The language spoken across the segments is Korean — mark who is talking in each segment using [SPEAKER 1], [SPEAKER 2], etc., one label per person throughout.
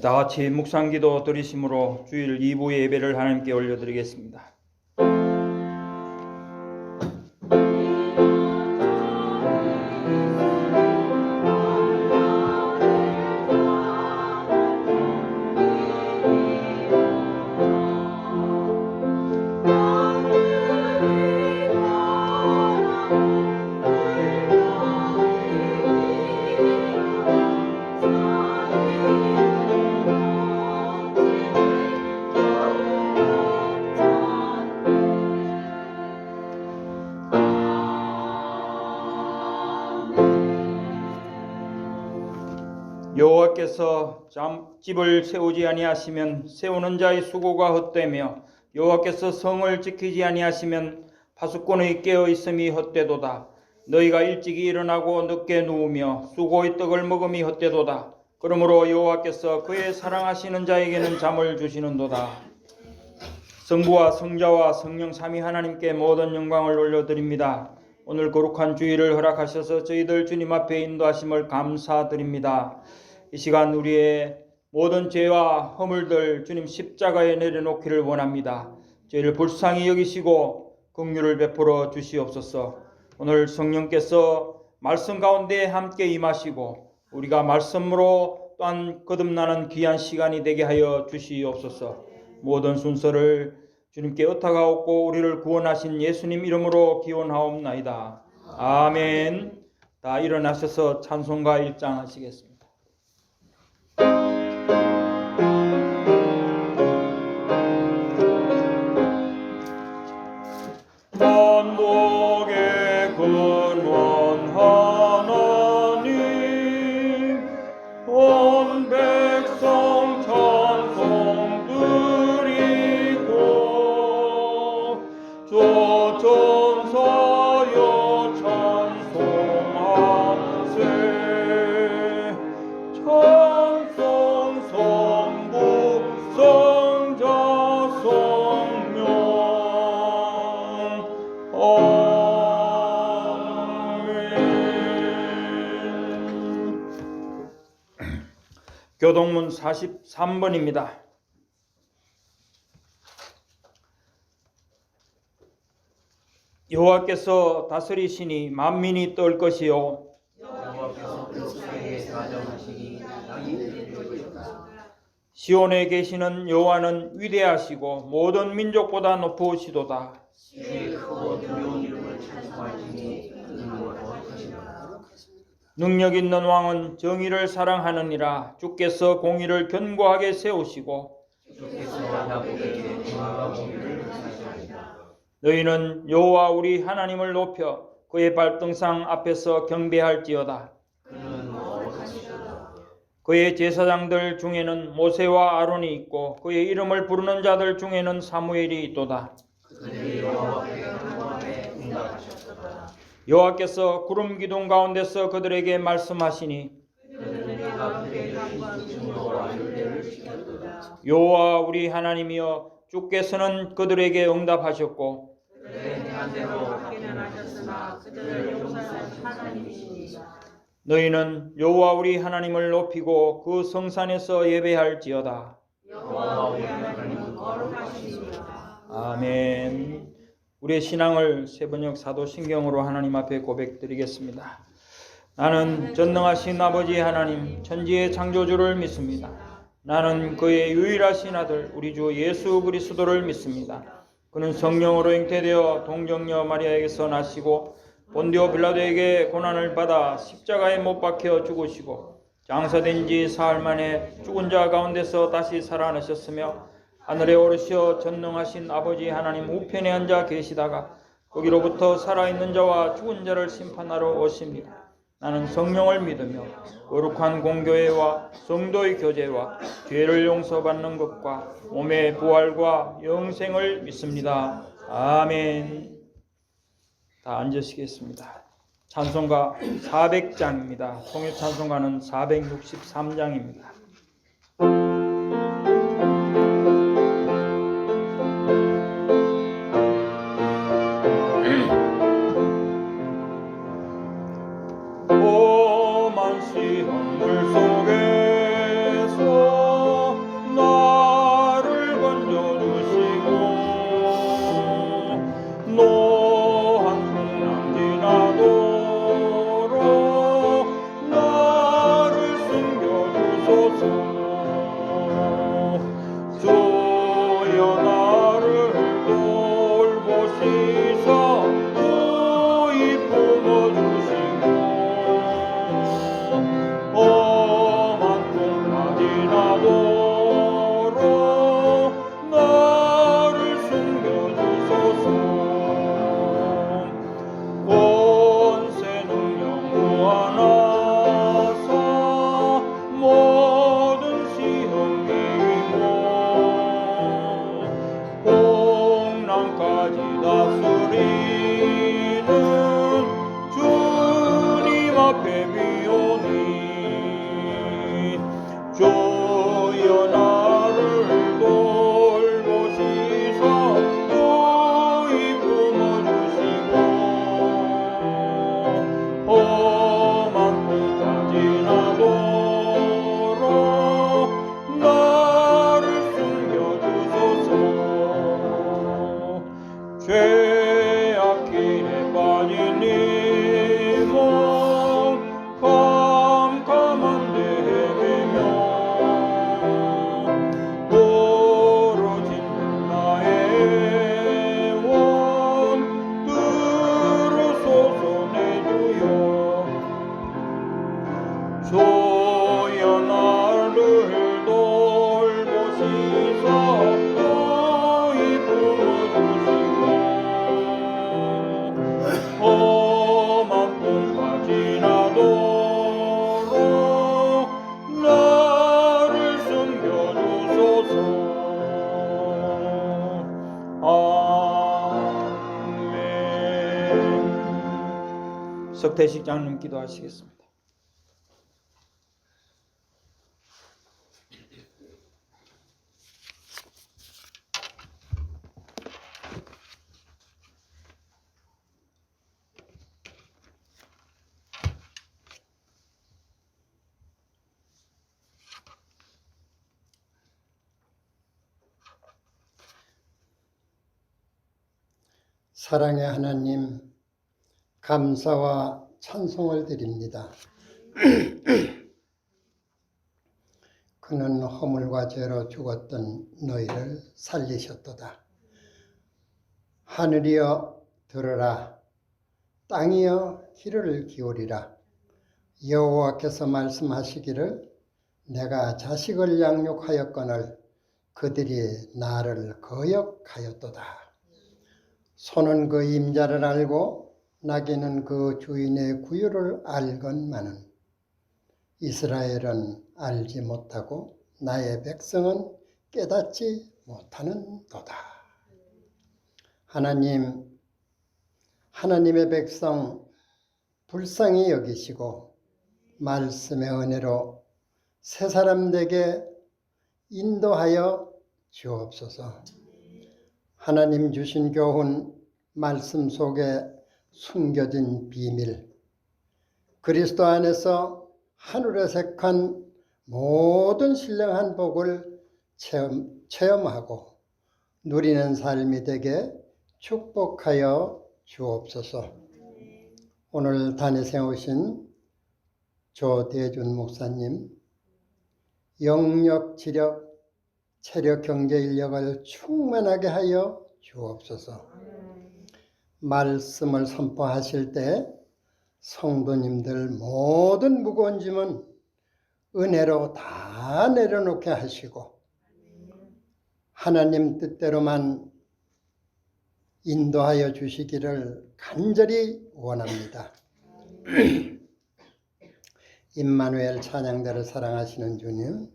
[SPEAKER 1] 다 같이 묵상기도 드리심으로 주일 2부 예배를 하나님께 올려드리겠습니다. 여호와께서 집을 세우지 아니하시면 세우는 자의 수고가 헛되며 여호와께서 성을 지키지 아니하시면 파수꾼의 깨어 있음이 헛되도다. 너희가 일찍이 일어나고 늦게 누우며 수고의 떡을 먹음이 헛되도다. 그러므로 여호와께서 그의 사랑하시는 자에게는 잠을 주시는도다. 성부와 성자와 성령 삼위 하나님께 모든 영광을 올려드립니다. 오늘 거룩한 주일을 허락하셔서 저희들 주님 앞에 인도하심을 감사드립니다. 이 시간 우리의 모든 죄와 허물들 주님 십자가에 내려놓기를 원합니다. 저희를 불쌍히 여기시고 긍휼을 베풀어 주시옵소서. 오늘 성령께서 말씀 가운데 함께 임하시고 우리가 말씀으로 또한 거듭나는 귀한 시간이 되게 하여 주시옵소서. 모든 순서를 주님께 의탁하옵고 우리를 구원하신 예수님 이름으로 기원하옵나이다. 아멘. 다 일어나셔서 찬송가 1장 하시겠습니다. 만복의 근원 하나님 온 백성 찬송 드리고 조천사여 찬송하세 찬송 성부 성자 성령 교동문 43번입니다. 여호와께서 다스리시니 만민이 떨 것이요 시온에 계시는 여호와는 위대하시고 모든 민족보다 높으시도다. 능력 있는 왕은 정의를 사랑하느니라. 주께서 공의를 견고하게 세우시고 너희는 여호와 우리 하나님을 높여 그의 발등상 앞에서 경배할지어다. 그의 제사장들 중에는 모세와 아론이 있고 그의 이름을 부르는 자들 중에는 사무엘이 있도다. 여호와께서 구름 기둥 가운데서 그들에게 말씀하시니 여호와 우리 하나님이여 주께서는 그들에게 응답하셨고 너희는 여호와 우리 하나님을 높이고 그 성산에서 예배할지어다. 아멘. 우리의 신앙을 세번역 사도신경으로 하나님 앞에 고백드리겠습니다. 나는 전능하신 아버지 하나님 천지의 창조주를 믿습니다. 나는 그의 유일하신 아들 우리 주 예수 그리스도를 믿습니다. 그는 성령으로 잉태되어 동정녀 마리아에게서 나시고 본디오 빌라도에게 고난을 받아 십자가에 못 박혀 죽으시고 장사된 지 사흘 만에 죽은 자 가운데서 다시 살아나셨으며 하늘에 오르시어 전능하신 아버지 하나님 우편에 앉아 계시다가 거기로부터 살아있는 자와 죽은 자를 심판하러 오십니다. 나는 성령을 믿으며 거룩한 공교회와 성도의 교제와 죄를 용서받는 것과 몸의 부활과 영생을 믿습니다. 아멘. 다 앉으시겠습니다. 찬송가 400장입니다. 통일 찬송가는 463장입니다. 오만시 한물 속에서 서태식 장로님 기도하시겠습니다.
[SPEAKER 2] 사랑의 하나님, 감사와 찬송을 드립니다. 그는 허물과 죄로 죽었던 너희를 살리셨도다. 하늘이여 들으라, 땅이여 귀를 기울이라. 여호와께서 말씀하시기를 내가 자식을 양육하였거늘 그들이 나를 거역하였도다. 소는 그 임자를 알고 나귀는 그 주인의 구유를 알건만은 이스라엘은 알지 못하고 나의 백성은 깨닫지 못하는도다. 하나님의 백성 불쌍히 여기시고 말씀의 은혜로 새 사람 되게 인도하여 주옵소서. 하나님 주신 교훈, 말씀 속에 숨겨진 비밀, 그리스도 안에서 하늘에 색한 모든 신령한 복을 체험하고 누리는 삶이 되게 축복하여 주옵소서. 오늘 단위에 오신 조대준 목사님, 영력, 지력, 체력, 경제, 인력을 충만하게 하여 주옵소서. 말씀을 선포하실 때 성도님들 모든 무거운 짐은 은혜로 다 내려놓게 하시고 하나님 뜻대로만 인도하여 주시기를 간절히 원합니다. 임마누엘 찬양대를 사랑하시는 주님,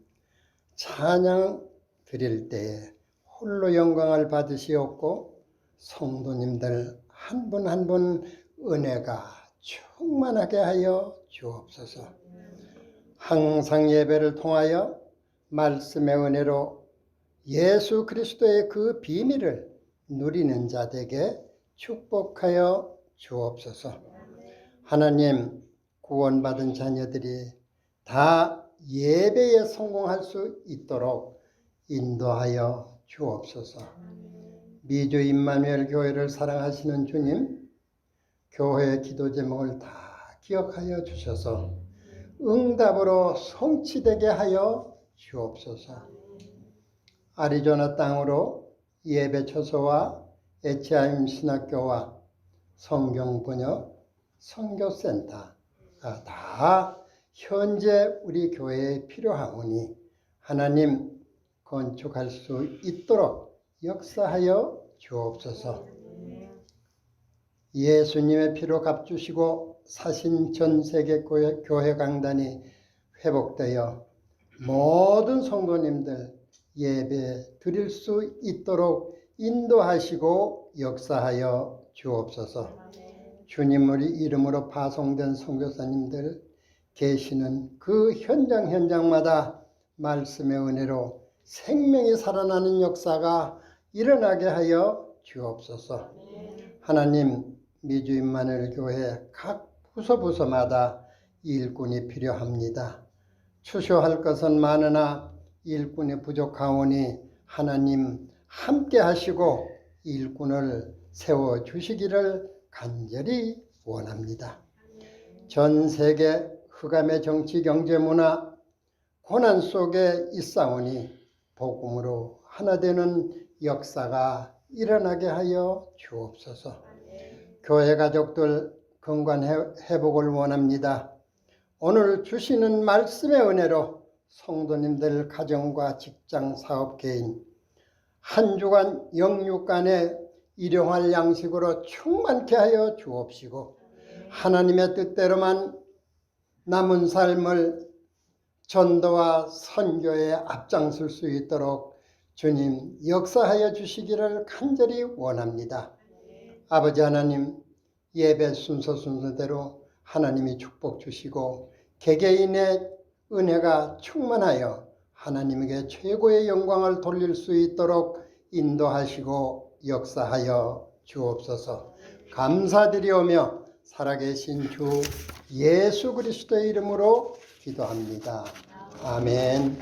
[SPEAKER 2] 찬양 드릴 때에 홀로 영광을 받으시옵고 성도님들 한 분 한 분 은혜가 충만하게 하여 주옵소서. 항상 예배를 통하여 말씀의 은혜로 예수 그리스도의 그 비밀을 누리는 자들에게 축복하여 주옵소서. 하나님, 구원받은 자녀들이 다 예배에 성공할 수 있도록 인도하여 주옵소서. 미주 임마누엘 교회를 사랑하시는 주님, 교회의 기도 제목을 다 기억하여 주셔서 응답으로 성취되게 하여 주옵소서. 아리조나 땅으로 예배 처소와 HIM 신학교와 성경 번역, 선교센터가 다 현재 우리 교회에 필요하오니 하나님 건축할 수 있도록 역사하여 주옵소서. 예수님의 피로 값주시고 사신 전 세계 교회 강단이 회복되어 모든 성도님들 예배 드릴 수 있도록 인도하시고 역사하여 주옵소서. 주님의 이름으로 파송된 선교사님들 계시는 그 현장마다 말씀의 은혜로 생명이 살아나는 역사가 일어나게 하여 주옵소서. 하나님, 미주 임마누엘 교회 각 부서마다 일꾼이 필요합니다. 추수할 것은 많으나 일꾼이 부족하오니 하나님 함께 하시고 일꾼을 세워주시기를 간절히 원합니다. 전 세계 흑암의 정치, 경제, 문화, 고난 속에 있사오니 복음으로 하나 되는 역사가 일어나게 하여 주옵소서. 교회 가족들 건강 회복을 원합니다. 오늘 주시는 말씀의 은혜로 성도님들 가정과 직장, 사업, 개인 한 주간 영육간에 일용할 양식으로 충만케 하여 주옵시고 하나님의 뜻대로만 남은 삶을 전도와 선교에 앞장설 수 있도록 주님 역사하여 주시기를 간절히 원합니다. 아버지 하나님, 예배 순서대로 하나님이 축복 주시고 개개인의 은혜가 충만하여 하나님에게 최고의 영광을 돌릴 수 있도록 인도하시고 역사하여 주옵소서. 감사드리오며 살아계신 주 예수 그리스도의 이름으로 기도합니다. 아멘.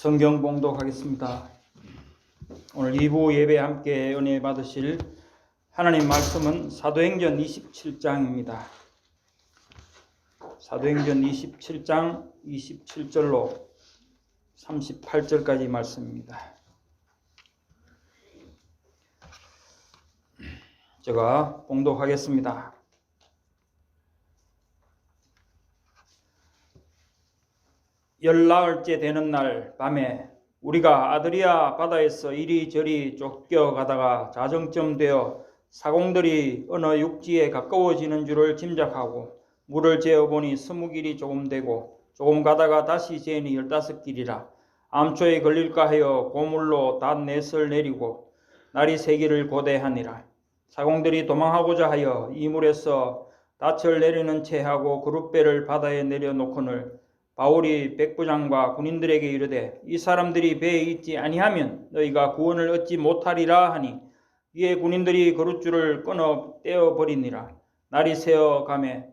[SPEAKER 1] 성경 봉독하겠습니다. 오늘 2부 예배 함께 은혜 받으실 하나님 말씀은 사도행전 27장입니다. 사도행전 27장 27절로 38절까지 말씀입니다. 제가 봉독하겠습니다. 열나흘째 되는 날 밤에 우리가 아드리아 바다에서 이리저리 쫓겨가다가 자정쯤 되어 사공들이 어느 육지에 가까워지는 줄을 짐작하고 물을 재어보니 20길이 조금 되고 조금 가다가 다시 재니 15길이라 암초에 걸릴까 하여 고물로 닷넷을 내리고 날이 새기를 고대하니라. 사공들이 도망하고자 하여 이 물에서 닻을 내리는 채 하고 그룻배를 바다에 내려놓거늘 바울이 백부장과 군인들에게 이르되 이 사람들이 배에 있지 아니하면 너희가 구원을 얻지 못하리라 하니 이에 군인들이 그룻줄을 끊어 떼어버리니라. 날이 새어가매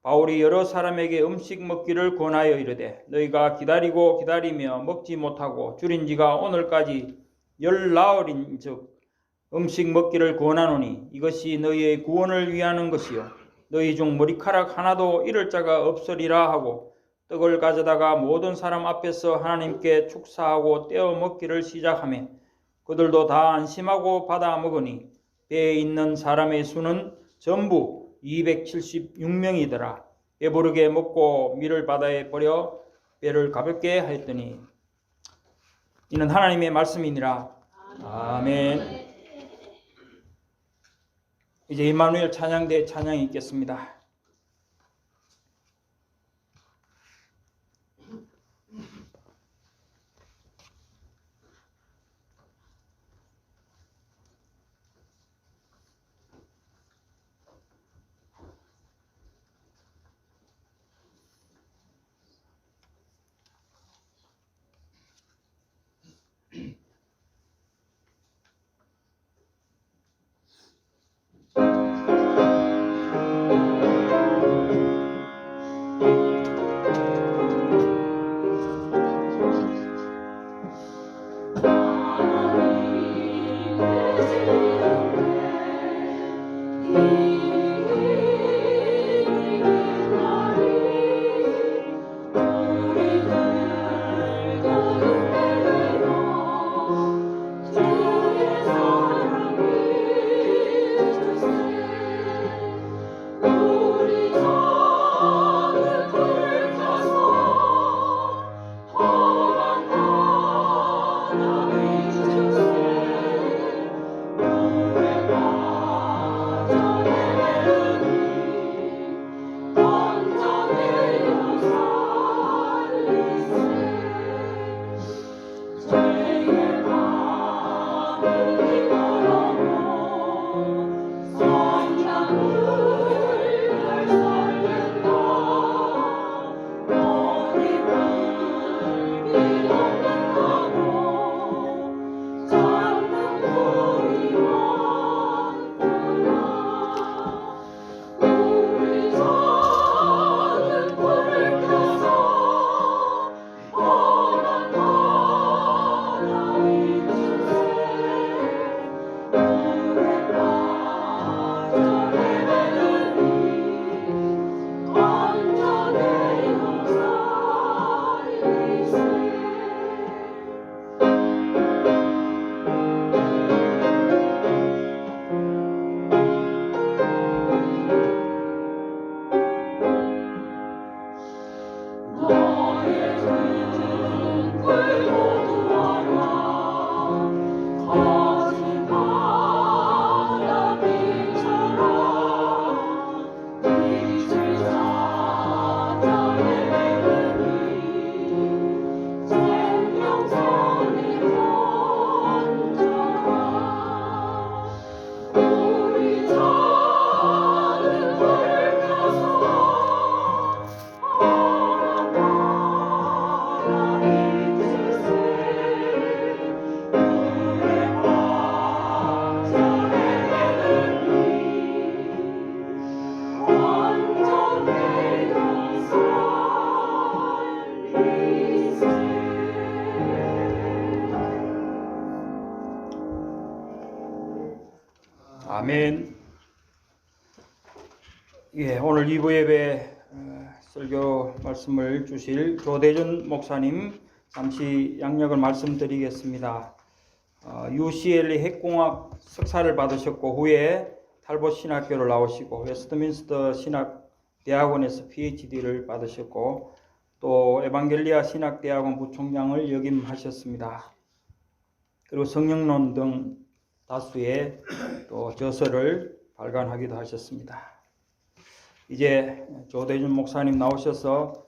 [SPEAKER 1] 바울이 여러 사람에게 음식 먹기를 권하여 이르되 너희가 기다리고 기다리며 먹지 못하고 줄인 지가 오늘까지 19일인즉 음식 먹기를 권하노니 이것이 너희의 구원을 위하는 것이요 너희 중 머리카락 하나도 잃을 자가 없으리라 하고 떡을 가져다가 모든 사람 앞에서 하나님께 축사하고 떼어 먹기를 시작하며 그들도 다 안심하고 받아 먹으니 배에 있는 사람의 수는 전부 276명이더라. 배부르게 먹고 밀을 바다에 버려 배를 가볍게 하였더니 이는 하나님의 말씀이니라. 아멘. 이제 임마누엘 찬양대 찬양이 있겠습니다. 아멘. 예, 오늘 2부 예배 설교 말씀을 주실 조대준 목사님 잠시 양력을 말씀드리겠습니다. UCLA 핵공학 석사를 받으셨고 후에 탈봇 신학교를 나오시고 웨스트민스터 신학대학원에서 PhD를 받으셨고 또 에반겔리아 신학대학원 부총장을 역임하셨습니다. 그리고 성령론 등 다수의 또 저서를 발간하기도 하셨습니다. 이제 조대준 목사님 나오셔서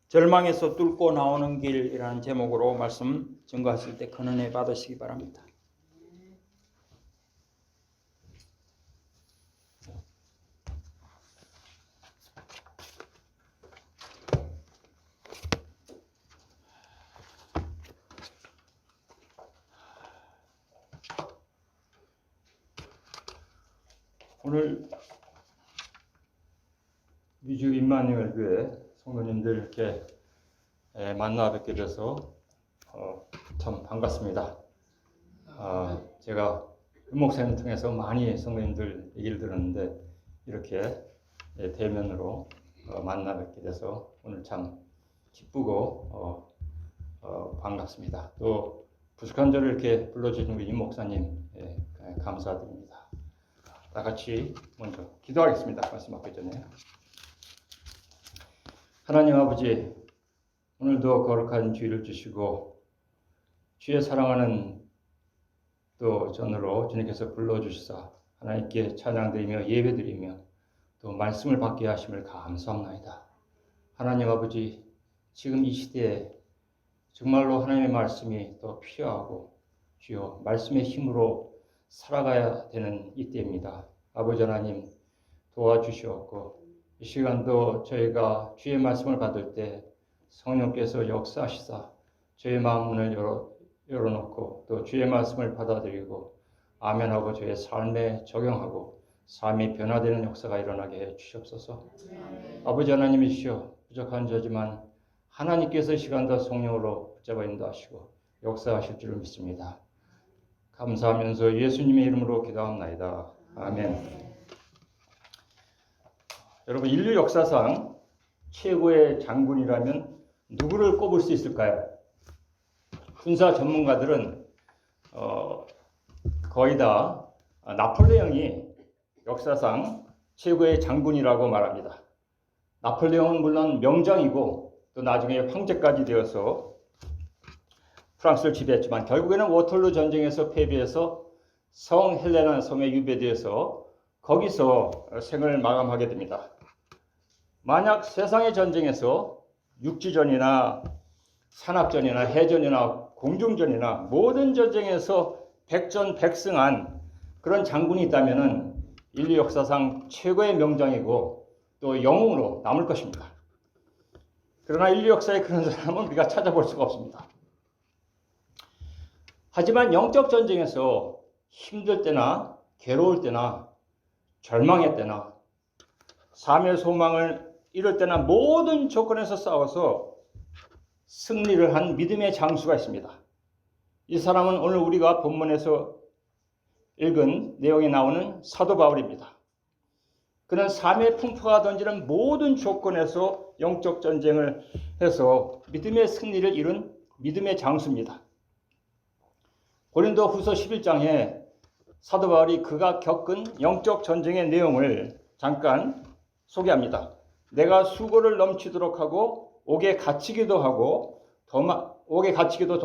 [SPEAKER 1] 절망에서 뚫고 나오는 길이라는 제목으로 말씀 증거하실 때 큰 은혜 받으시기 바랍니다. 오늘 미주 임마누엘 교회 성도님들 이렇게 만나 뵙게 돼서 참 반갑습니다. 제가 목사님 통해서 많이 성도님들 얘기를 들었는데 이렇게 대면으로 만나 뵙게 돼서 오늘 참 기쁘고 반갑습니다. 또 부족한 저를 이렇게 불러주신 우리 임 목사님 감사드립니다. 다 같이 먼저 기도하겠습니다. 말씀하기 전에. 하나님 아버지, 오늘도 거룩한 주일을 주시고 주의 사랑하는 또 전으로 주님께서 불러주시사 하나님께 찬양드리며 예배드리며 또 말씀을 받게 하심을 감사합나이다. 하나님 아버지, 지금 이 시대에 정말로 하나님의 말씀이 더 필요하고 주여 말씀의 힘으로 살아가야 되는 이때입니다. 아버지 하나님 도와주시옵고 이 시간도 저희가 주의 말씀을 받을 때 성령께서 역사하시사 저의 마음 문을 열어놓고 또 주의 말씀을 받아들이고 아멘하고 저의 삶에 적용하고 삶이 변화되는 역사가 일어나게 해 주시옵소서. 아버지 하나님이시여 부족한 저지만 하나님께서 이 시간도 성령으로 붙잡아 인도하시고 역사하실 줄을 믿습니다. 감사하면서 예수님의 이름으로 기도합나이다. 아멘. 여러분, 인류 역사상 최고의 장군이라면 누구를 꼽을 수 있을까요? 군사 전문가들은 거의 다 나폴레옹이 역사상 최고의 장군이라고 말합니다. 나폴레옹은 물론 명장이고 또 나중에 황제까지 되어서 프랑스를 지배했지만 결국에는 워털루 전쟁에서 패배해서 성 헬레나 섬에 유배되어서 거기서 생을 마감하게 됩니다. 만약 세상의 전쟁에서 육지전이나 산악전이나 해전이나 공중전이나 모든 전쟁에서 백전백승한 그런 장군이 있다면 인류 역사상 최고의 명장이고 또 영웅으로 남을 것입니다. 그러나 인류 역사에 그런 사람은 우리가 찾아볼 수가 없습니다. 하지만 영적 전쟁에서 힘들 때나 괴로울 때나 절망의 때나 삶의 소망을 잃을 때나 모든 조건에서 싸워서 승리를 한 믿음의 장수가 있습니다. 이 사람은 오늘 우리가 본문에서 읽은 내용에 나오는 사도 바울입니다. 그는 삶의 풍파가 던지는 모든 조건에서 영적 전쟁을 해서 믿음의 승리를 이룬 믿음의 장수입니다. 고린도 후서 11장에 사도 바울이 그가 겪은 영적 전쟁의 내용을 잠깐 소개합니다. 내가 수고를 넘치도록 하고 옥에 갇히기도 더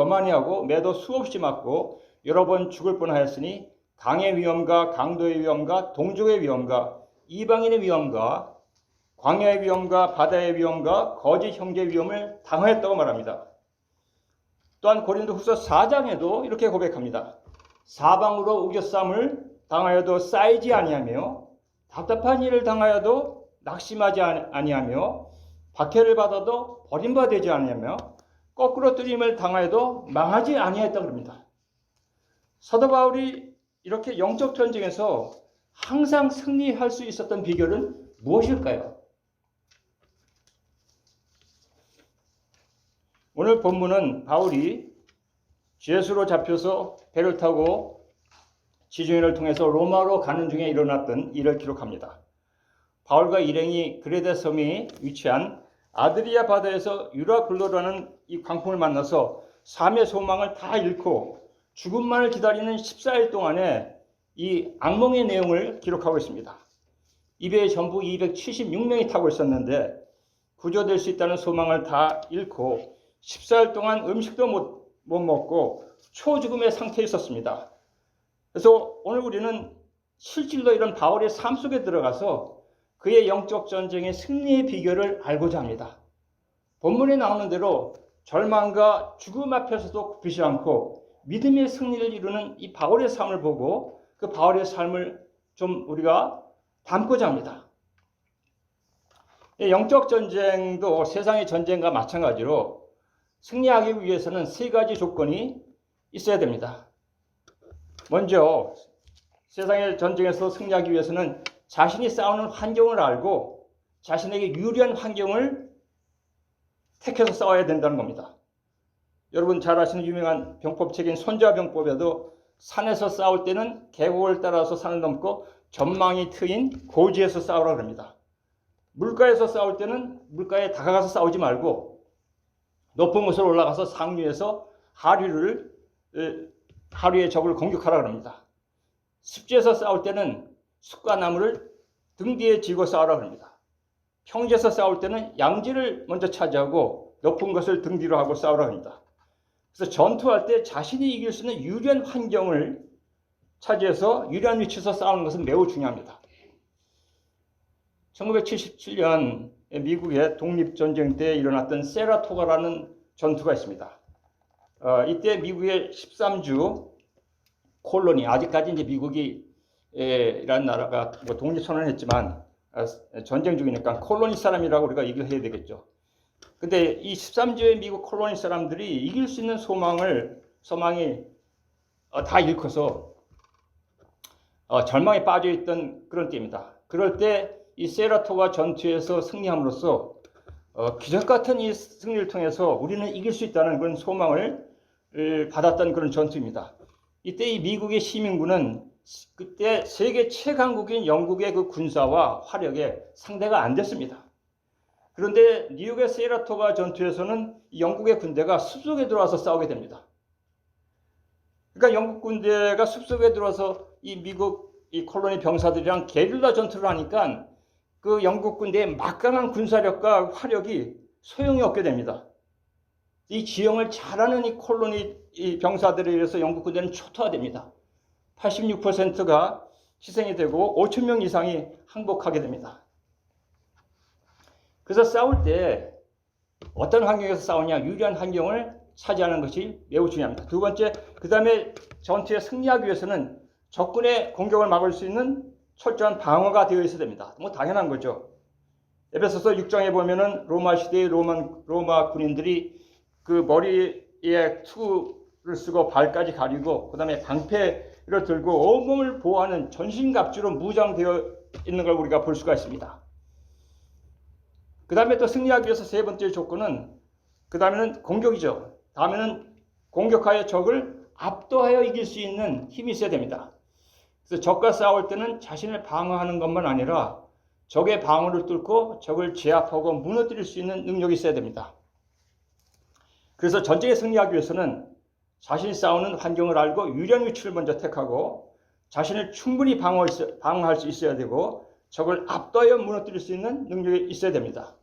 [SPEAKER 1] 많이 하고 매도 수없이 맞고 여러 번 죽을 뻔하였으니 강의 위험과 강도의 위험과 동족의 위험과 이방인의 위험과 광야의 위험과 바다의 위험과 거짓 형제 위험을 당하였다고 말합니다. 또한 고린도 후서 4장에도 이렇게 고백합니다. 사방으로 우겨쌈을 당하여도 쌓이지 아니하며 답답한 일을 당하여도 낙심하지 아니하며 박해를 받아도 버림받지 아니하며 거꾸로 뜨림을 당하여도 망하지 아니하였다고 합니다. 사도 바울이 이렇게 영적 전쟁에서 항상 승리할 수 있었던 비결은 무엇일까요? 오늘 본문은 바울이 죄수로 잡혀서 배를 타고
[SPEAKER 3] 지중해를 통해서 로마로 가는 중에 일어났던 일을 기록합니다. 바울과 일행이 그레데 섬이 위치한 아드리아 바다에서 유라굴로라는 이 광풍을 만나서 삶의 소망을 다 잃고 죽음만을 기다리는 14일 동안에 이 악몽의 내용을 기록하고 있습니다. 이 배에 전부 276명이 타고 있었는데 구조될 수 있다는 소망을 다 잃고 14일 동안 음식도 못 먹고 초죽음의 상태에 있었습니다. 그래서 오늘 우리는 실질로 이런 바울의 삶 속에 들어가서 그의 영적 전쟁의 승리의 비결을 알고자 합니다. 본문에 나오는 대로 절망과 죽음 앞에서도 굽히지 않고 믿음의 승리를 이루는 이 바울의 삶을 보고 그 바울의 삶을 좀 우리가 담고자 합니다. 영적 전쟁도 세상의 전쟁과 마찬가지로 승리하기 위해서는 세 가지 조건이 있어야 됩니다. 먼저 세상의 전쟁에서 승리하기 위해서는 자신이 싸우는 환경을 알고 자신에게 유리한 환경을 택해서 싸워야 된다는 겁니다. 여러분 잘 아시는 유명한 병법책인 손자병법에도 산에서 싸울 때는 계곡을 따라서 산을 넘고 전망이 트인 고지에서 싸우라 그럽니다. 물가에서 싸울 때는 물가에 다가가서 싸우지 말고 높은 곳으로 올라가서 상류에서 하류의 적을 공격하라 그럽니다. 습지에서 싸울 때는 숲과 나무를 등 뒤에 지고 싸우라 그럽니다. 평지에서 싸울 때는 양지를 먼저 차지하고 높은 것을 등 뒤로 하고 싸우라 합니다. 그래서 전투할 때 자신이 이길 수 있는 유리한 환경을 차지해서 유리한 위치에서 싸우는 것은 매우 중요합니다. 1977년 미국의 독립전쟁 때 일어났던 세라토가라는 전투가 있습니다. 이때 미국의 13주 콜로니, 아직까지 이제 미국이 이라는 나라가 뭐 독립선언을 했지만 전쟁 중이니까 콜로니 사람이라고 우리가 얘기를 해야 되겠죠. 근데 이 13주의 미국 콜로니 사람들이 이길 수 있는 소망이 다 잃고서 절망에 빠져 있던 그런 때입니다. 그럴 때 이 세라토가 전투에서 승리함으로써 기적 같은 이 승리를 통해서 우리는 이길 수 있다는 그런 소망을 받았던 그런 전투입니다. 이때 이 미국의 시민군은 그때 세계 최강국인 영국의 그 군사와 화력에 상대가 안 됐습니다. 그런데 뉴욕의 세라토가 전투에서는 영국의 군대가 숲속에 들어와서 싸우게 됩니다. 그러니까 영국 군대가 숲속에 들어와서 이 미국 이 콜로니 병사들이랑 게릴라 전투를 하니까 그 영국 군대의 막강한 군사력과 화력이 소용이 없게 됩니다. 이 지형을 잘 아는 이 콜로니 이 병사들에 의해서 영국 군대는 초토화됩니다. 86%가 희생이 되고 5천 명 이상이 항복하게 됩니다. 그래서 싸울 때 어떤 환경에서 싸우냐, 유리한 환경을 차지하는 것이 매우 중요합니다. 두 번째, 그 다음에 전투에 승리하기 위해서는 적군의 공격을 막을 수 있는 철저한 방어가 되어 있어야 됩니다. 뭐 당연한 거죠. 에베소서 6장에 보면은 로마 시대의 로마 군인들이 그 머리에 투구를 쓰고 발까지 가리고 그 다음에 방패를 들고 온몸을 보호하는 전신갑주로 무장되어 있는 걸 우리가 볼 수가 있습니다. 그 다음에 또 승리하기 위해서 세 번째 조건은 그 다음에는 공격이죠. 다음에는 공격하여 적을 압도하여 이길 수 있는 힘이 있어야 됩니다. 그래서 적과 싸울 때는 자신을 방어하는 것만 아니라 적의 방어를 뚫고 적을 제압하고 무너뜨릴 수 있는 능력이 있어야 됩니다. 그래서 전쟁에 승리하기 위해서는 자신이 싸우는 환경을 알고 유리한 위치를 먼저 택하고 자신을 충분히 방어할 수 있어야 되고 적을 압도하여 무너뜨릴 수 있는 능력이 있어야 됩니다.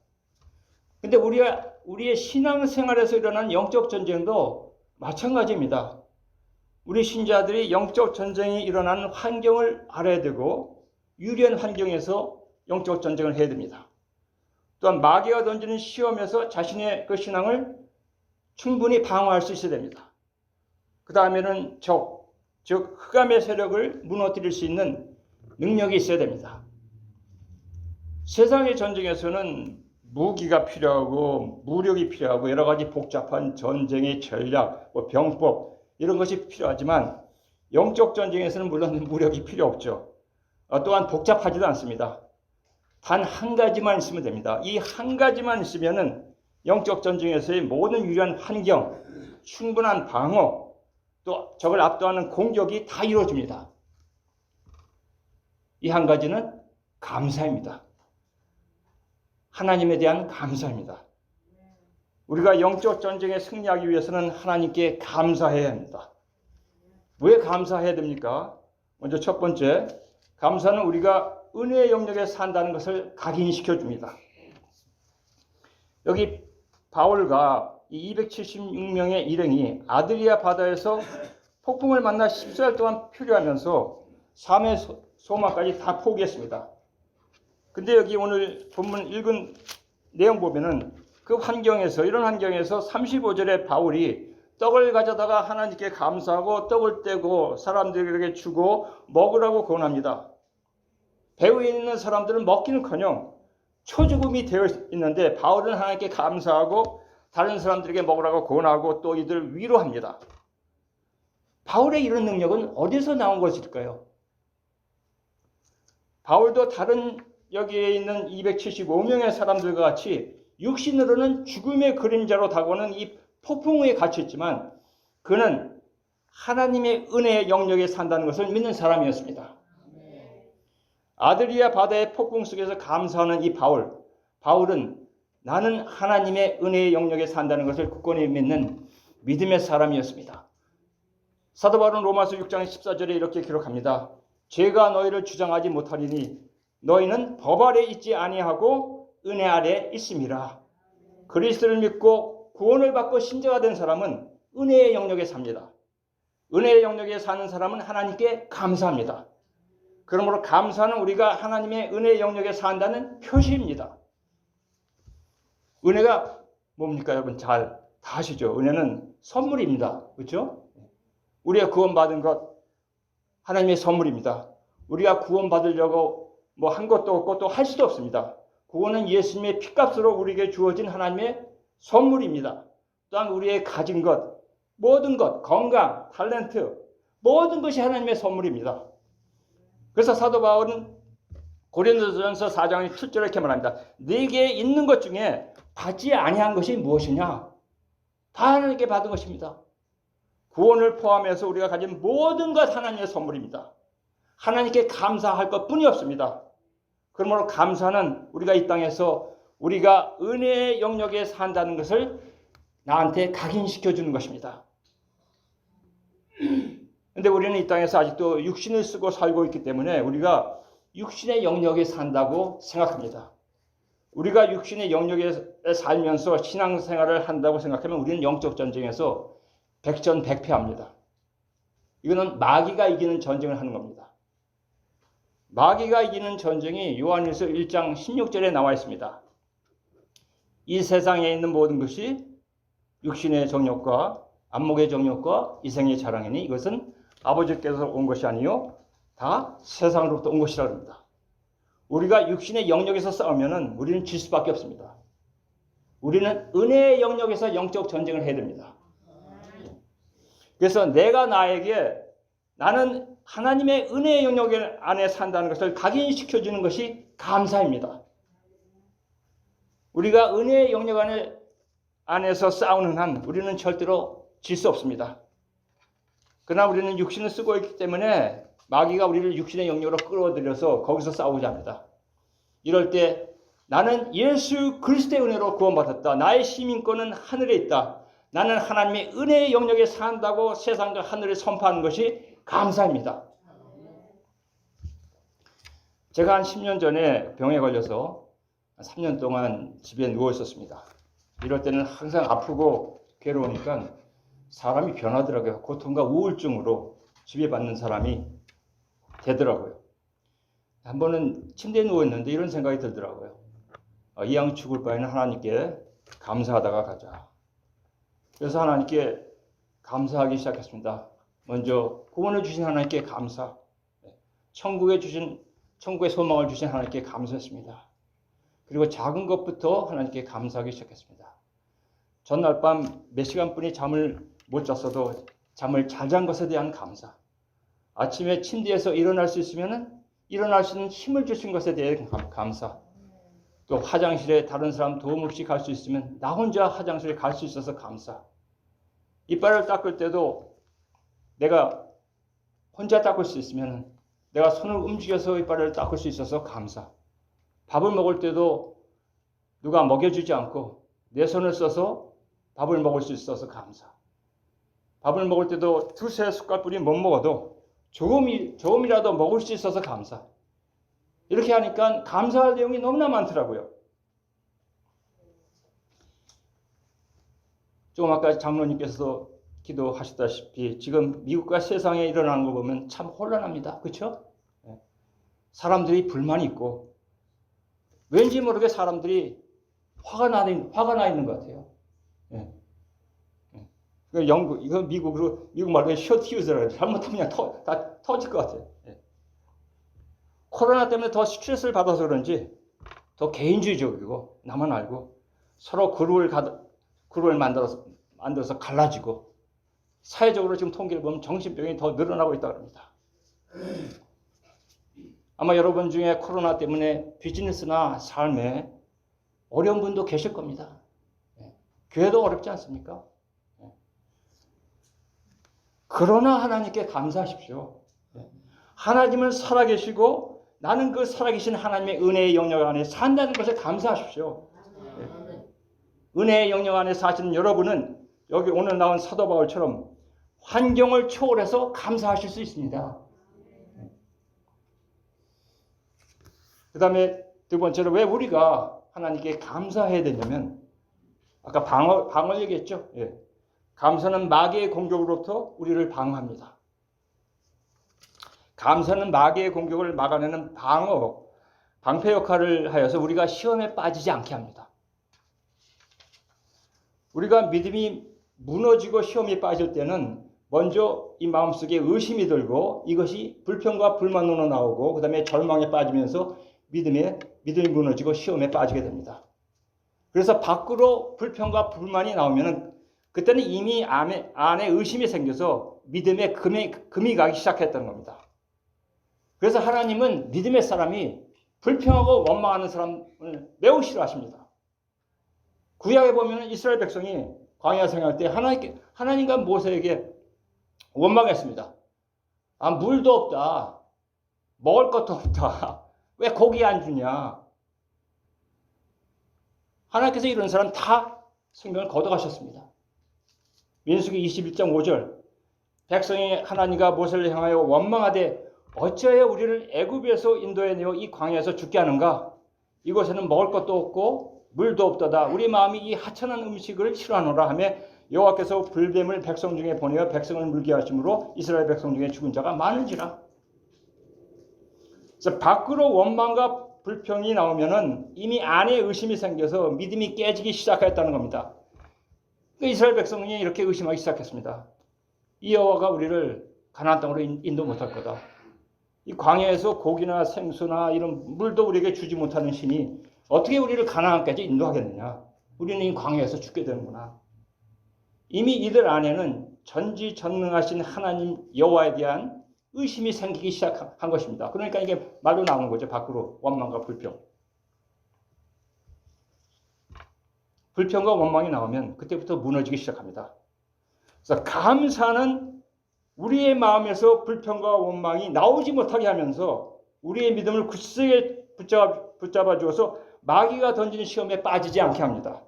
[SPEAKER 3] 근데 우리의 신앙생활에서 일어난 영적 전쟁도 마찬가지입니다. 우리 신자들이 영적 전쟁이 일어나는 환경을 알아야 되고 유리한 환경에서 영적 전쟁을 해야 됩니다. 또한 마귀가 던지는 시험에서 자신의 그 신앙을 충분히 방어할 수 있어야 됩니다. 그 다음에는 즉 흑암의 세력을 무너뜨릴 수 있는 능력이 있어야 됩니다. 세상의 전쟁에서는 무기가 필요하고 무력이 필요하고 여러 가지 복잡한 전쟁의 전략, 병법 이런 것이 필요하지만 영적 전쟁에서는 물론 무력이 필요 없죠. 또한 복잡하지도 않습니다. 단 한 가지만 있으면 됩니다. 이 한 가지만 있으면은 영적 전쟁에서의 모든 유리한 환경, 충분한 방어, 또 적을 압도하는 공격이 다 이루어집니다. 이 한 가지는 감사입니다. 하나님에 대한 감사입니다. 우리가 영적 전쟁에 승리하기 위해서는 하나님께 감사해야 합니다. 왜 감사해야 됩니까? 먼저 첫 번째, 감사는 우리가 은혜의 영역에 산다는 것을 각인시켜 줍니다. 여기 바울과 이 276명의 일행이 아드리아 바다에서 폭풍을 만나 14일 동안 표류하면서 삶의 소망까지 다 포기했습니다. 근데 여기 오늘 본문 읽은 내용 보면은 그 환경에서, 이런 환경에서 35절에 바울이 떡을 가져다가 하나님께 감사하고 떡을 떼고 사람들에게 주고 먹으라고 권합니다. 배후에 있는 사람들은 먹기는커녕 초죽음이 되어 있는데 바울은 하나님께 감사하고 다른 사람들에게 먹으라고 권하고 또 이들 위로합니다. 바울의 이런 능력은 어디서 나온 것일까요? 바울도 다른 여기에 있는 275명의 사람들과 같이 육신으로는 죽음의 그림자로 다가오는 이 폭풍우에 갇혔지만 그는 하나님의 은혜의 영역에 산다는 것을 믿는 사람이었습니다. 아드리아 바다의 폭풍 속에서 감사하는 이 바울은 나는 하나님의 은혜의 영역에 산다는 것을 굳건히 믿는 믿음의 사람이었습니다. 사도 바울은 로마서 6장 14절에 이렇게 기록합니다. 죄가 너희를 주장하지 못하리니 너희는 법 아래 있지 아니하고 은혜 아래 있음이라. 그리스도를 믿고 구원을 받고 신자가 된 사람은 은혜의 영역에 삽니다. 은혜의 영역에 사는 사람은 하나님께 감사합니다. 그러므로 감사는 우리가 하나님의 은혜의 영역에 산다는 표시입니다. 은혜가 뭡니까? 여러분 잘 다 아시죠? 은혜는 선물입니다. 그렇죠? 우리가 구원받은 것 하나님의 선물입니다. 우리가 구원받으려고 뭐 한 것도 없고 또 할 수도 없습니다. 구원은 예수님의 피값으로 우리에게 주어진 하나님의 선물입니다. 또한 우리의 가진 것, 모든 것, 건강, 탤런트, 모든 것이 하나님의 선물입니다. 그래서 사도 바울은 고린도전서 4장 7절에 이렇게 말합니다. 네게 있는 것 중에 받지 아니한 것이 무엇이냐? 다 하나님께 받은 것입니다. 구원을 포함해서 우리가 가진 모든 것 하나님의 선물입니다. 하나님께 감사할 것뿐이 없습니다. 그러므로 감사는 우리가 이 땅에서 우리가 은혜의 영역에 산다는 것을 나한테 각인시켜 주는 것입니다. 그런데 우리는 이 땅에서 아직도 육신을 쓰고 살고 있기 때문에 우리가 육신의 영역에 산다고 생각합니다. 우리가 육신의 영역에 살면서 신앙생활을 한다고 생각하면 우리는 영적 전쟁에서 백전백패합니다. 이거는 마귀가 이기는 전쟁을 하는 겁니다. 마귀가 이기는 전쟁이 요한일서 1장 16절에 나와 있습니다. 이 세상에 있는 모든 것이 육신의 정욕과 안목의 정욕과 이생의 자랑이니 이것은 아버지께서 온 것이 아니요 다 세상으로부터 온 것이라 합니다. 우리가 육신의 영역에서 싸우면은 우리는 질 수밖에 없습니다. 우리는 은혜의 영역에서 영적 전쟁을 해야 됩니다. 그래서 내가 나는 하나님의 은혜의 영역 안에 산다는 것을 각인시켜주는 것이 감사입니다. 우리가 은혜의 영역 안에서 싸우는 한 우리는 절대로 질 수 없습니다. 그러나 우리는 육신을 쓰고 있기 때문에 마귀가 우리를 육신의 영역으로 끌어들여서 거기서 싸우자 합니다. 이럴 때 나는 예수 그리스도의 은혜로 구원받았다. 나의 시민권은 하늘에 있다. 나는 하나님의 은혜의 영역에 산다고 세상과 하늘을 선포하는 것이 감사입니다. 제가 한 10년 전에 병에 걸려서 3년 동안 집에 누워 있었습니다. 이럴 때는 항상 아프고 괴로우니까 사람이 변하더라고요. 고통과 우울증으로 지배받는 사람이 되더라고요. 한 번은 침대에 누워있는데 이런 생각이 들더라고요. 이왕 죽을 바에는 하나님께 감사하다가 가자. 그래서 하나님께 감사하기 시작했습니다. 먼저 구원을 주신 하나님께 감사, 천국의 소망을 주신 하나님께 감사했습니다. 그리고 작은 것부터 하나님께 감사하기 시작했습니다. 전날 밤 몇 시간뿐이 잠을 못 잤어도 잠을 잘 잔 것에 대한 감사, 아침에 침대에서 일어날 수 있으면 일어날 수 있는 힘을 주신 것에 대한 감사, 또 화장실에 다른 사람 도움 없이 갈 수 있으면 나 혼자 화장실에 갈 수 있어서 감사, 이빨을 닦을 때도 내가 혼자 닦을 수 있으면 내가 손을 움직여서 이빨을 닦을 수 있어서 감사. 밥을 먹을 때도 누가 먹여주지 않고 내 손을 써서 밥을 먹을 수 있어서 감사. 밥을 먹을 때도 두세 숟갈뿐이 못 먹어도 조금이라도 먹을 수 있어서 감사. 이렇게 하니까 감사할 내용이 너무나 많더라고요. 조금 아까 장로님께서 기도하셨다시피 지금 미국과 세상에 일어나는 거 보면 참 혼란합니다. 그렇죠? 사람들이 불만이 있고 왠지 모르게 사람들이 화가 나 있는 것 같아요. 이거 미국 말로 숏퓨즈라고 잘못하면 그냥 다 터질 것 같아요. 코로나 때문에 더 스트레스를 받아서 그런지 더 개인주의적이고 나만 알고 서로 그룹을 만들어서 갈라지고 사회적으로 지금 통계를 보면 정신병이 더 늘어나고 있다고 합니다. 아마 여러분 중에 코로나 때문에 비즈니스나 삶에 어려운 분도 계실 겁니다. 교회도 어렵지 않습니까? 그러나 하나님께 감사하십시오. 하나님은 살아계시고 나는 그 살아계신 하나님의 은혜의 영역 안에 산다는 것에 감사하십시오. 은혜의 영역 안에 사시는 여러분은 여기 오늘 나온 사도 바울처럼 환경을 초월해서 감사하실 수 있습니다. 그 다음에 두 번째로 왜 우리가 하나님께 감사해야 되냐면 아까 방어 얘기했죠. 감사는 마귀의 공격으로부터 우리를 방어합니다. 감사는 마귀의 공격을 막아내는 방패 역할을 하여서 우리가 시험에 빠지지 않게 합니다. 우리가 믿음이 무너지고 시험에 빠질 때는 먼저 이 마음속에 의심이 들고 이것이 불평과 불만으로 나오고 그 다음에 절망에 빠지면서 믿음이 무너지고 시험에 빠지게 됩니다. 그래서 밖으로 불평과 불만이 나오면은 그때는 이미 안에 의심이 생겨서 믿음에 금이 가기 시작했다는 겁니다. 그래서 하나님은 믿음의 사람이 불평하고 원망하는 사람을 매우 싫어하십니다. 구약에 보면 이스라엘 백성이 광야 생활할 때 하나님과 모세에게 원망했습니다. 물도 없다. 먹을 것도 없다. 왜 고기 안 주냐? 하나님께서 이런 사람 다 생명을 거둬가셨습니다. 민수기 21장 5절 백성이 하나님과 모세를 향하여 원망하되 어찌하여 우리를 애굽에서 인도해내어 이 광야에서 죽게 하는가? 이곳에는 먹을 것도 없고 물도 없도다. 우리 마음이 이 하찮은 음식을 싫어하노라 하며 여호와께서 불뱀을 백성 중에 보내어 백성을 물게 하심으로 이스라엘 백성 중에 죽은 자가 많은지라. 그래서 밖으로 원망과 불평이 나오면은 이미 안에 의심이 생겨서 믿음이 깨지기 시작했다는 겁니다. 이스라엘 백성이 이렇게 의심하기 시작했습니다. 이 여호와가 우리를 가나안 땅으로 인도 못할 거다. 이 광야에서 고기나 생수나 이런 물도 우리에게 주지 못하는 신이 어떻게 우리를 가나안까지 인도하겠느냐. 우리는 이 광야에서 죽게 되는구나. 이미 이들 안에는 전지전능하신 하나님 여호와에 대한 의심이 생기기 시작한 것입니다. 그러니까 이게 말로 나오는 거죠. 밖으로 원망과 불평. 불평과 원망이 나오면 그때부터 무너지기 시작합니다. 그래서 감사는 우리의 마음에서 불평과 원망이 나오지 못하게 하면서 우리의 믿음을 굳세게 붙잡아 주어서 마귀가 던지는 시험에 빠지지 않게 합니다.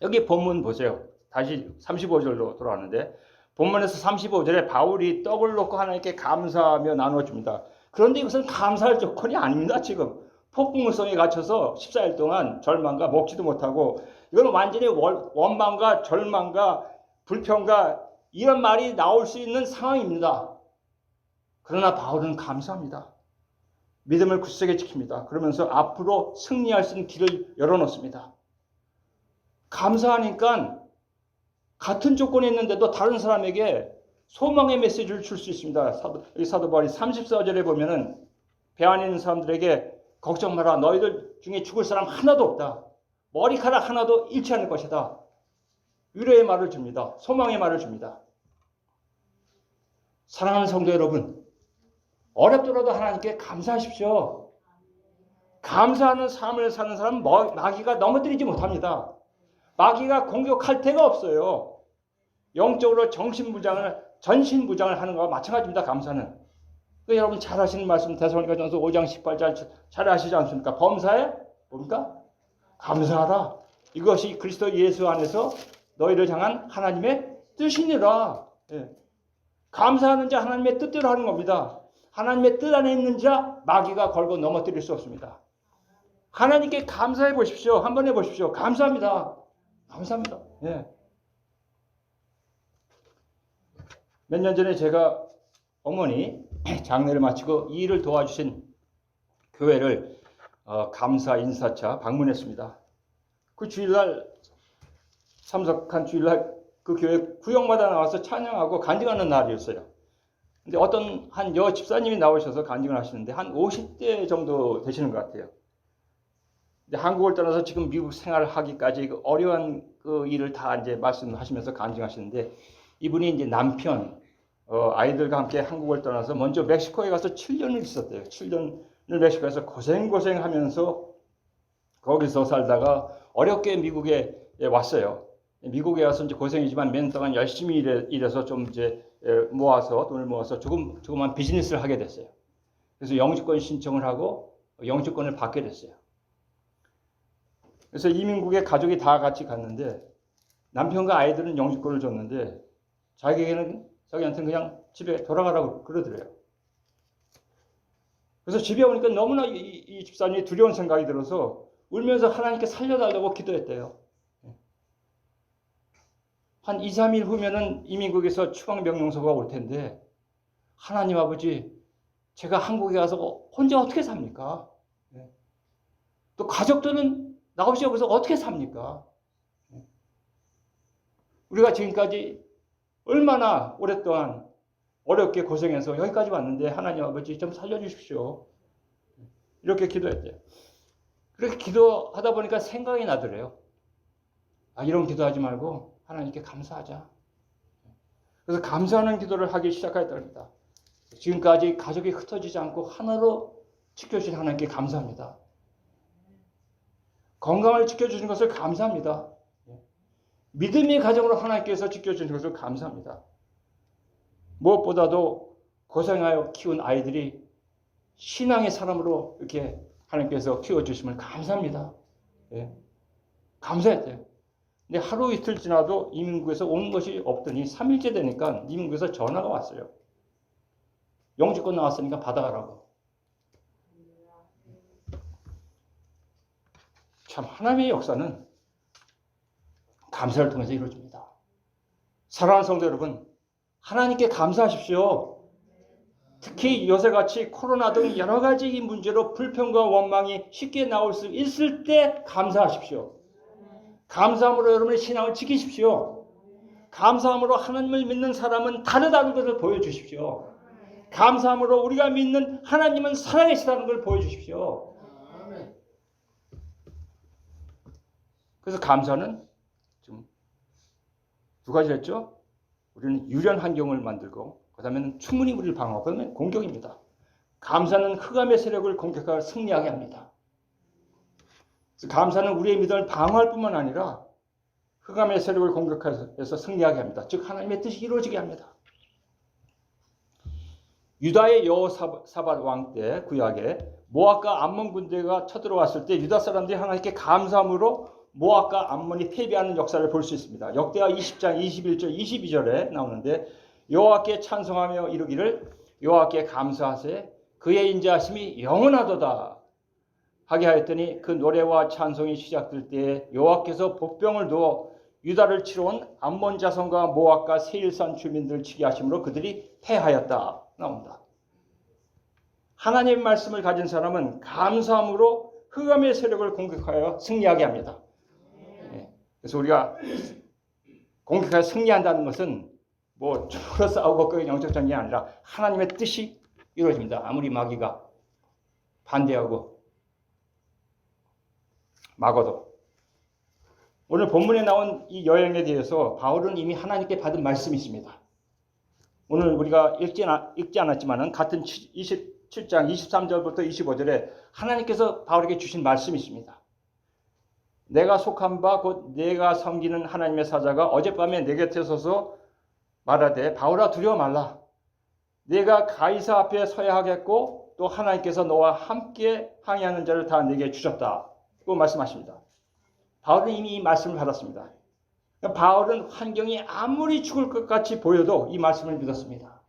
[SPEAKER 3] 여기 본문 보세요. 다시 35절로 돌아왔는데 본문에서 35절에 바울이 떡을 놓고 하나님께 감사하며 나눠줍니다. 그런데 이것은 감사할 조건이 아닙니다. 지금 폭풍성에 갇혀서 14일 동안 절망과 먹지도 못하고 이건 완전히 원망과 절망과 불평과 이런 말이 나올 수 있는 상황입니다. 그러나 바울은 감사합니다. 믿음을 굳세게 지킵니다. 그러면서 앞으로 승리할 수 있는 길을 열어놓습니다. 감사하니까 같은 조건이 있는데도 다른 사람에게 소망의 메시지를 줄 수 있습니다. 사도 바울이 34절에 보면은 배 안에 있는 사람들에게 걱정 마라. 너희들 중에 죽을 사람 하나도 없다. 머리카락 하나도 잃지 않을 것이다. 위로의 말을 줍니다. 소망의 말을 줍니다. 사랑하는 성도 여러분, 어렵더라도 하나님께 감사하십시오. 감사하는 삶을 사는 사람은 마귀가 넘어뜨리지 못합니다. 마귀가 공격할 데가 없어요. 영적으로 정신무장을 전신무장을 하는 것과 마찬가지입니다. 감사는. 여러분 잘 하시는 말씀 데살로니가전서 5장 18절 잘 아시지 않습니까? 범사에 뭡니까? 감사하라. 이것이 그리스도 예수 안에서 너희를 향한 하나님의 뜻이니라. 예. 감사하는 자 하나님의 뜻대로 하는 겁니다. 하나님의 뜻 안에 있는 자 마귀가 걸고 넘어뜨릴 수 없습니다. 하나님께 감사해 보십시오. 한번 해보십시오. 감사합니다. 감사합니다. 예. 몇 년 전에 제가 어머니 장례를 마치고 이 일을 도와주신 교회를 감사 인사차 방문했습니다. 그 주일날 참석한 주일날 그 교회 구역마다 나와서 찬양하고 간증하는 날이었어요. 근데 어떤 한 여 집사님이 나오셔서 간증을 하시는데 한 50대 정도 되시는 것 같아요. 근데 한국을 떠나서 지금 미국 생활을 하기까지 그 어려운 그 일을 다 이제 말씀하시면서 간증하시는데 이분이 이제 남편 아이들과 함께 한국을 떠나서 먼저 멕시코에 가서 7년을 있었대요. 7년을 멕시코에서 고생하면서 거기서 살다가 어렵게 미국에 왔어요. 미국에 와서 이제 고생이지만 몇 년 동안 열심히 일해서 좀 이제 모아서 돈을 모아서 조그만 비즈니스를 하게 됐어요. 그래서 영주권 신청을 하고 영주권을 받게 됐어요. 그래서 이민국에 가족이 다 같이 갔는데 남편과 아이들은 영주권을 줬는데 자기한테는 그냥 집에 돌아가라고 그러더래요. 그래서 집에 오니까 너무나 이 집사님이 두려운 생각이 들어서 울면서 하나님께 살려달라고 기도했대요. 한 2, 3일 후면은 이민국에서 추방명령서가 올 텐데 하나님 아버지 제가 한국에 가서 혼자 어떻게 삽니까? 또 가족들은 나 없이 여기서 어떻게 삽니까? 우리가 지금까지 얼마나 오랫동안 어렵게 고생해서 여기까지 왔는데 하나님 아버지 좀 살려주십시오. 이렇게 기도했대요. 그렇게 기도하다 보니까 생각이 나더래요. 이런 기도하지 말고 하나님께 감사하자. 그래서 감사하는 기도를 하기 시작했답니다. 지금까지 가족이 흩어지지 않고 하나로 지켜주신 하나님께 감사합니다. 건강을 지켜주신 것을 감사합니다. 믿음의 가정으로 하나님께서 지켜주신 것을 감사합니다. 무엇보다도 고생하여 키운 아이들이 신앙의 사람으로 이렇게 하나님께서 키워주심을 감사합니다. 감사했대요. 근데 하루 이틀 지나도 이민국에서 오는 것이 없더니 3일째 되니까 이민국에서 전화가 왔어요. 영주권 나왔으니까 받아가라고. 참 하나님의 역사는 감사를 통해서 이루어집니다. 사랑하는 성도 여러분, 하나님께 감사하십시오. 특히 요새같이 코로나 등 여러 가지 문제로 불평과 원망이 쉽게 나올 수 있을 때 감사하십시오. 감사함으로 여러분의 신앙을 지키십시오. 감사함으로 하나님을 믿는 사람은 다르다는 것을 보여주십시오. 감사함으로 우리가 믿는 하나님은 살아계시다는 걸 보여주십시오. 그래서 감사는 좀 두 가지 했죠. 우리는 유리한 환경을 만들고 그 다음에는 충분히 우리를 방어하고 그 다음에 공격입니다. 감사는 흑암의 세력을 공격하여 승리하게 합니다. 그래서 감사는 우리의 믿음을 방어할 뿐만 아니라 흑암의 세력을 공격해서 승리하게 합니다. 즉 하나님의 뜻이 이루어지게 합니다. 유다의 여호사밧 왕 때 구약에 모압과 암몬 군대가 쳐들어왔을 때 유다 사람들이 하나님께 감사함으로 모압과 암몬이 패배하는 역사를 볼 수 있습니다. 역대하 20장 21절 22절에 나오는데 여호와께 찬송하며 이르기를 여호와께 감사하세 그의 인자하심이 영원하도다 하게 하였더니 그 노래와 찬송이 시작될 때에 여호와께서 복병을 두어 유다를 치러 온 암몬 자손과 모압과 세일산 주민들을 치게 하심으로 그들이 패하였다 나온다. 하나님의 말씀을 가진 사람은 감사함으로 흑암의 세력을 공격하여 승리하게 합니다. 그래서 우리가 공격하여 승리한다는 것은 뭐 죽어 싸우고 그 영적 전쟁이 아니라 하나님의 뜻이 이루어집니다. 아무리 마귀가 반대하고 막어도. 오늘 본문에 나온 이 여행에 대해서 바울은 이미 하나님께 받은 말씀이 있습니다. 오늘 우리가 읽지 않았지만 같은 27장 23절부터 25절에 하나님께서 바울에게 주신 말씀이 있습니다. 내가 속한 바 곧 내가 섬기는 하나님의 사자가 어젯밤에 내 곁에 서서 말하되 바울아 두려워 말라. 내가 가이사 앞에 서야 하겠고 또 하나님께서 너와 함께 항해하는 자를 다 내게 주셨다고 말씀하십니다. 바울은 이미 이 말씀을 받았습니다. 바울은 환경이 아무리 죽을 것 같이 보여도 이 말씀을 믿었습니다.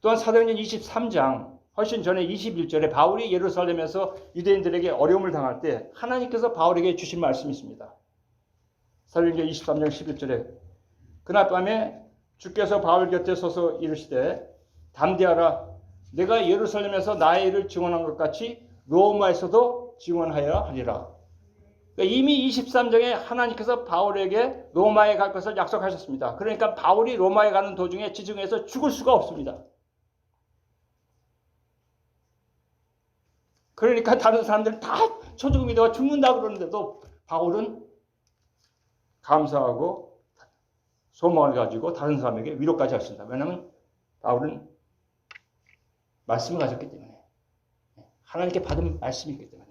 [SPEAKER 3] 또한 사도행전 23장 훨씬 전에 21절에 바울이 예루살렘에서 유대인들에게 어려움을 당할 때 하나님께서 바울에게 주신 말씀이 있습니다. 사도행전 23장 11절에 그날 밤에 주께서 바울 곁에 서서 이르시되 담대하라. 내가 예루살렘에서 나의 일을 증언한 것 같이 로마에서도 증언하여야 하리라. 그러니까 이미 23장에 하나님께서 바울에게 로마에 갈 것을 약속하셨습니다. 그러니까 바울이 로마에 가는 도중에 지중해에서 죽을 수가 없습니다. 그러니까 다른 사람들은 다 초죽음이 되어 죽는다 그러는데도 바울은 감사하고 소망을 가지고 다른 사람에게 위로까지 하신다. 왜냐하면 바울은 말씀을 가졌기 때문에, 하나님께 받은 말씀이 있기 때문에.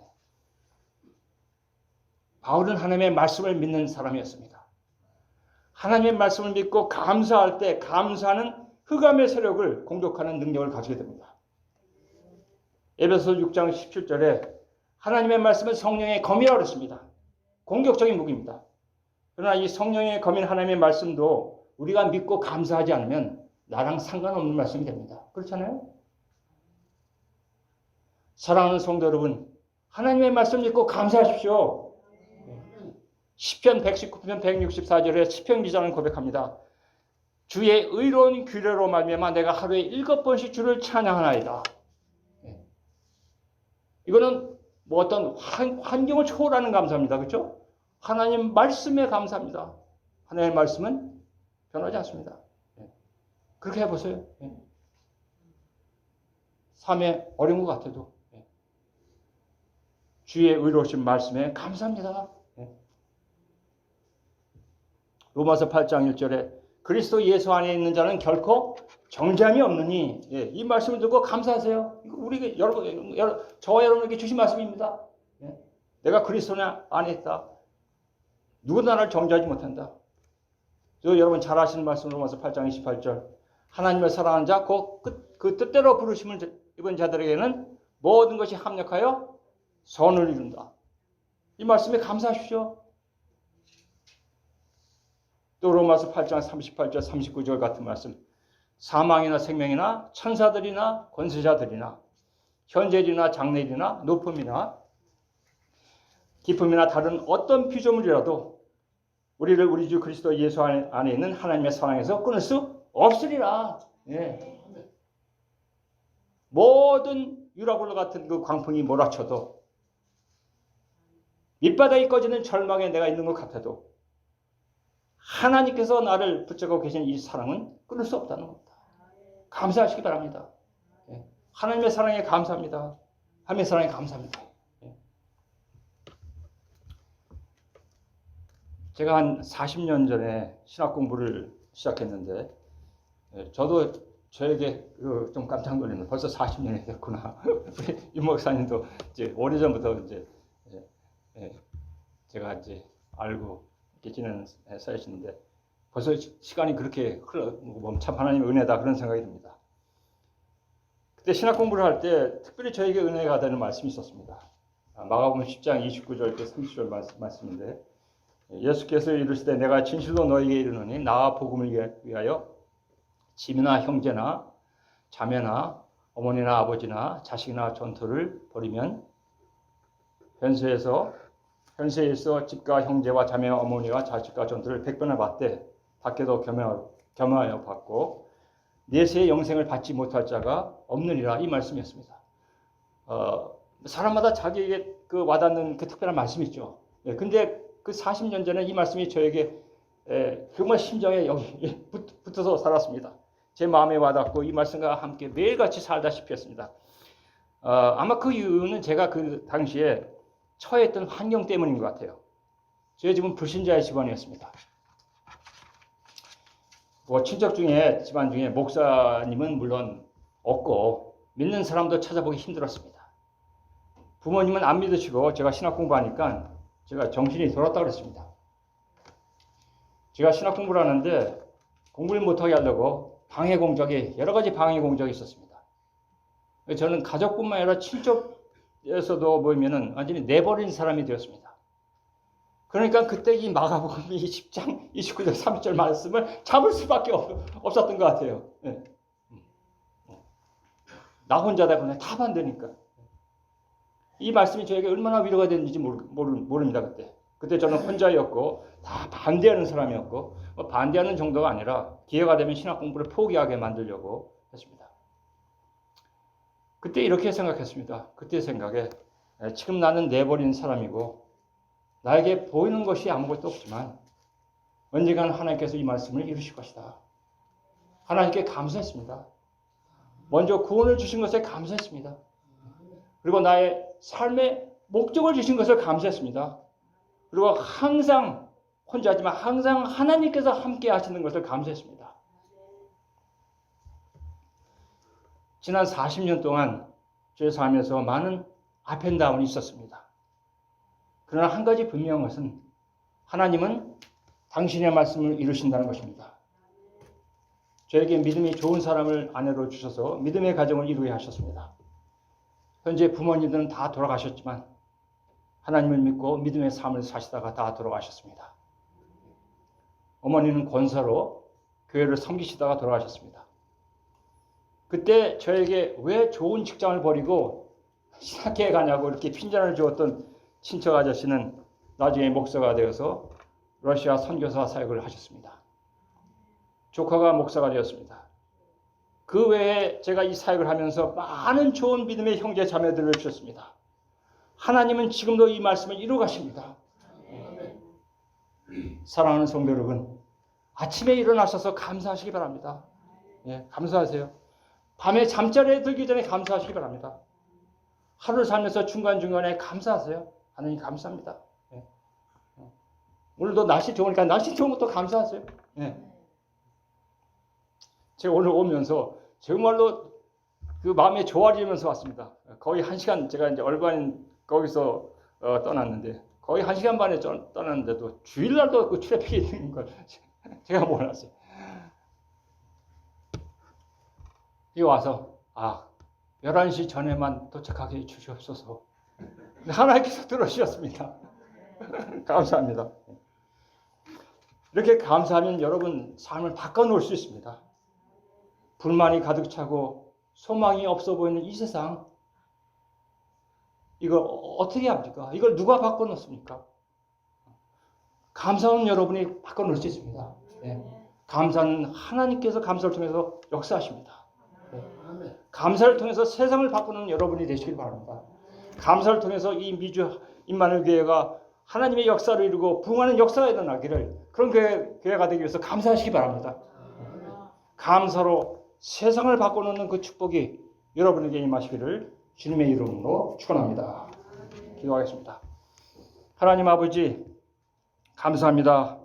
[SPEAKER 3] 바울은 하나님의 말씀을 믿는 사람이었습니다. 하나님의 말씀을 믿고 감사할 때 감사는 흑암의 세력을 공격하는 능력을 가지게 됩니다. 에베소서 6장 17절에 하나님의 말씀은 성령의 검이라고 그랬습니다. 공격적인 무기입니다. 그러나 이 성령의 검인 하나님의 말씀도 우리가 믿고 감사하지 않으면 나랑 상관없는 말씀이 됩니다. 그렇잖아요? 사랑하는 성도 여러분, 하나님의 말씀 믿고 감사하십시오. 시편 119편 164절에 시편 기자는 고백합니다. 주의 의로운 규례로 말미암아 내가 하루에 7번씩 주를 찬양하나이다. 이거는 뭐 어떤 환경을 초월하는 감사입니다. 그렇죠? 하나님 말씀에 감사합니다. 하나님의 말씀은 변하지 않습니다. 그렇게 해보세요. 삶에 어려운 것 같아도 주의 의로우신 말씀에 감사합니다. 로마서 8장 1절에 그리스도 예수 안에 있는 자는 결코 정죄함이 없느니, 이 말씀을 듣고 감사하세요. 이거 우리 저와 여러분에게 주신 말씀입니다. 내가 그리스도 안에 있다. 누구도 나를 정죄하지 못한다. 여러분 잘 아시는 말씀 로마서 8장 28절. 하나님을 사랑하는 자, 그 뜻대로 부르심을 입은 자들에게는 모든 것이 합력하여 선을 이룬다. 이 말씀에 감사하십시오. 또 로마서 8장 38절 39절 같은 말씀. 사망이나 생명이나 천사들이나 권세자들이나 현재일이나 장래일이나 높음이나 깊음이나 다른 어떤 피조물이라도 우리를 우리 주 그리스도 예수 안에 있는 하나님의 사랑에서 끊을 수 없으리라. 모든 유라굴로 같은 그 광풍이 몰아쳐도 밑바닥이 꺼지는 절망에 내가 있는 것 같아도 하나님께서 나를 붙잡고 계신 이 사랑은 끊을 수 없다는 겁니다. 감사하시기 바랍니다. 하나님의 사랑에 감사합니다. 하나님의 사랑에 감사합니다. 제가 한 40년 전에 신학 공부를 시작했는데 저도 저에게 좀 깜짝 놀랐네요. 벌써 40년이 됐구나. 우리 유 목사님도 이제 오래전부터 이제 제가 이제 알고 이렇게 지내는 사이신데 벌써 시간이 그렇게 흘러 참 하나님의 은혜다 그런 생각이 듭니다. 그때 신학 공부를 할 때 특별히 저에게 은혜가 되는 말씀이 있었습니다. 마가복음 10장 29절 30절 말씀인데 예수께서 이르시되 내가 진실로 너에게 이르노니 나와 복음을 위하여 집이나 형제나 자매나 어머니나 아버지나 자식이나 전토를 벌이면 현세에 있어 집과 형제와 자매와 어머니와 자식과 전토를 100번을 받게도 겸하여 받고 내세의 영생을 받지 못할 자가 없느니라. 이 말씀이었습니다. 사람마다 자기에게 그 와닿는 그 특별한 말씀이 있죠. 근데 그 40년 전에 이 말씀이 저에게 정말 심장에 여기 붙어서 살았습니다. 제 마음에 와닿고 이 말씀과 함께 매일같이 살다시피 했습니다. 아마 그 이유는 제가 그 당시에 처했던 환경 때문인 것 같아요. 저희 집은 불신자의 집안이었습니다. 친척 중에 집안 중에 목사님은 물론 없고 믿는 사람도 찾아보기 힘들었습니다. 부모님은 안 믿으시고 제가 신학 공부하니까 제가 정신이 돌았다고 그랬습니다. 제가 신학 공부를 하는데 공부를 못하게 하려고 여러 가지 방해 공작이 있었습니다. 저는 가족뿐만 아니라 친족에서도 보면은 완전히 내버린 사람이 되었습니다. 그러니까 그때 이 마가복음 20장 29절 30절 말씀을 잡을 수밖에 없었던 것 같아요. 네. 나 혼자다 그냥 다 반대니까. 이 말씀이 저에게 얼마나 위로가 됐는지 모릅니다. 그때 저는 혼자였고 다 반대하는 사람이었고 반대하는 정도가 아니라 기회가 되면 신학 공부를 포기하게 만들려고 했습니다. 그때 이렇게 생각했습니다. 그때 생각에 지금 나는 내버린 사람이고 나에게 보이는 것이 아무것도 없지만 언젠가는 하나님께서 이 말씀을 이루실 것이다. 하나님께 감사했습니다. 먼저 구원을 주신 것에 감사했습니다. 그리고 나의 삶의 목적을 주신 것을 감사했습니다. 그리고 항상 혼자지만 항상 하나님께서 함께 하시는 것을 감사했습니다. 지난 40년 동안 제 삶에서 많은 업앤다운이 있었습니다. 그러나 한 가지 분명한 것은 하나님은 당신의 말씀을 이루신다는 것입니다. 저에게 믿음이 좋은 사람을 아내로 주셔서 믿음의 가정을 이루게 하셨습니다. 현재 부모님들은 다 돌아가셨지만 하나님을 믿고 믿음의 삶을 사시다가 다 돌아가셨습니다. 어머니는 권사로 교회를 섬기시다가 돌아가셨습니다. 그때 저에게 왜 좋은 직장을 버리고 신학교에 가냐고 이렇게 핀잔을 주었던 친척 아저씨는 나중에 목사가 되어서 러시아 선교사 사역을 하셨습니다. 조카가 목사가 되었습니다. 그 외에 제가 이 사역을 하면서 많은 좋은 믿음의 형제 자매들을 주셨습니다. 하나님은 지금도 이 말씀을 이루어 가십니다. 사랑하는 성도 여러분, 아침에 일어나셔서 감사하시기 바랍니다. 예, 감사하세요. 밤에 잠자리에 들기 전에 감사하시기 바랍니다. 하루를 살면서 중간중간에 감사하세요. 하나님 감사합니다. 예. 오늘도 날씨 좋으니까 날씨 좋은 것도 감사하세요. 예. 제가 오늘 오면서 정말로 그 마음이 좋아지면서 왔습니다. 거의 1시간 제가 이제 얼반 거기서 떠났는데 거의 1시간 반에 떠났는데도 주일날도 그 트래픽이 있는 걸 제가 몰랐어요. 이 와서 11시 전에만 도착하게 해주시옵소서. 하나님께서 들어주셨습니다. 감사합니다. 이렇게 감사하면 여러분 삶을 바꿔놓을 수 있습니다. 불만이 가득 차고 소망이 없어 보이는 이 세상, 이걸 어떻게 합니까? 이걸 누가 바꿔놓습니까? 감사하는 여러분이 바꿔놓을 수 있습니다. 네. 감사는 하나님께서 감사를 통해서 역사하십니다. 네. 감사를 통해서 세상을 바꾸는 여러분이 되시길 바랍니다. 감사를 통해서 이 미주 임마누엘 교회가 하나님의 역사를 이루고 부흥하는 역사가 일어나기를, 그런 교회가 되기 위해서 감사하시기 바랍니다. 감사로 세상을 바꿔놓는 그 축복이 여러분에게 임하시기를 주님의 이름으로 축원합니다. 기도하겠습니다. 하나님 아버지, 감사합니다.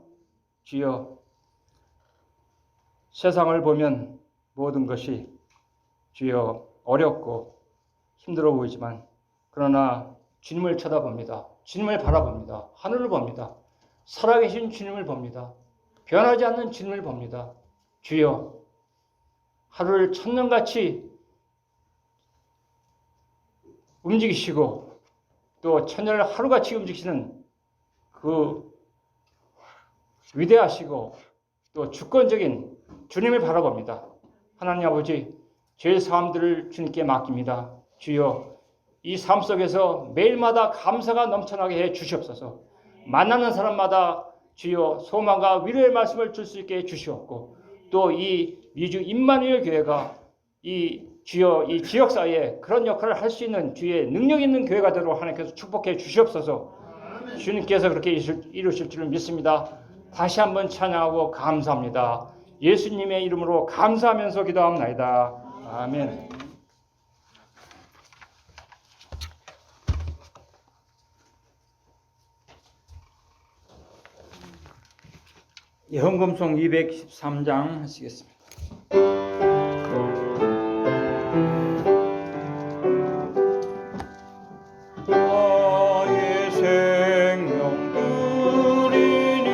[SPEAKER 3] 주여, 세상을 보면 모든 것이 주여 어렵고 힘들어 보이지만, 그러나 주님을 쳐다봅니다. 주님을 바라봅니다. 하늘을 봅니다. 살아계신 주님을 봅니다. 변하지 않는 주님을 봅니다. 주여, 하루를 천년같이 움직이시고 또 천년을 하루같이 움직이시는 그 위대하시고 또 주권적인 주님을 바라봅니다. 하나님 아버지, 제 삶들을 주님께 맡깁니다. 주여, 이 삶 속에서 매일마다 감사가 넘쳐나게 해 주시옵소서. 만나는 사람마다 주여 소망과 위로의 말씀을 줄 수 있게 해 주시옵고, 또 이 미주 임마누엘 교회가 이 주여 이 지역사회에 그런 역할을 할 수 있는 주의 능력 있는 교회가 되도록 하나님께서 축복해 주시옵소서. 주님께서 그렇게 이루실 줄을 믿습니다. 다시 한번 찬양하고 감사합니다. 예수님의 이름으로 감사하면서 기도합니다. 아멘.
[SPEAKER 1] 헌금송 213장 하시겠습니다. 나의 생명 드리니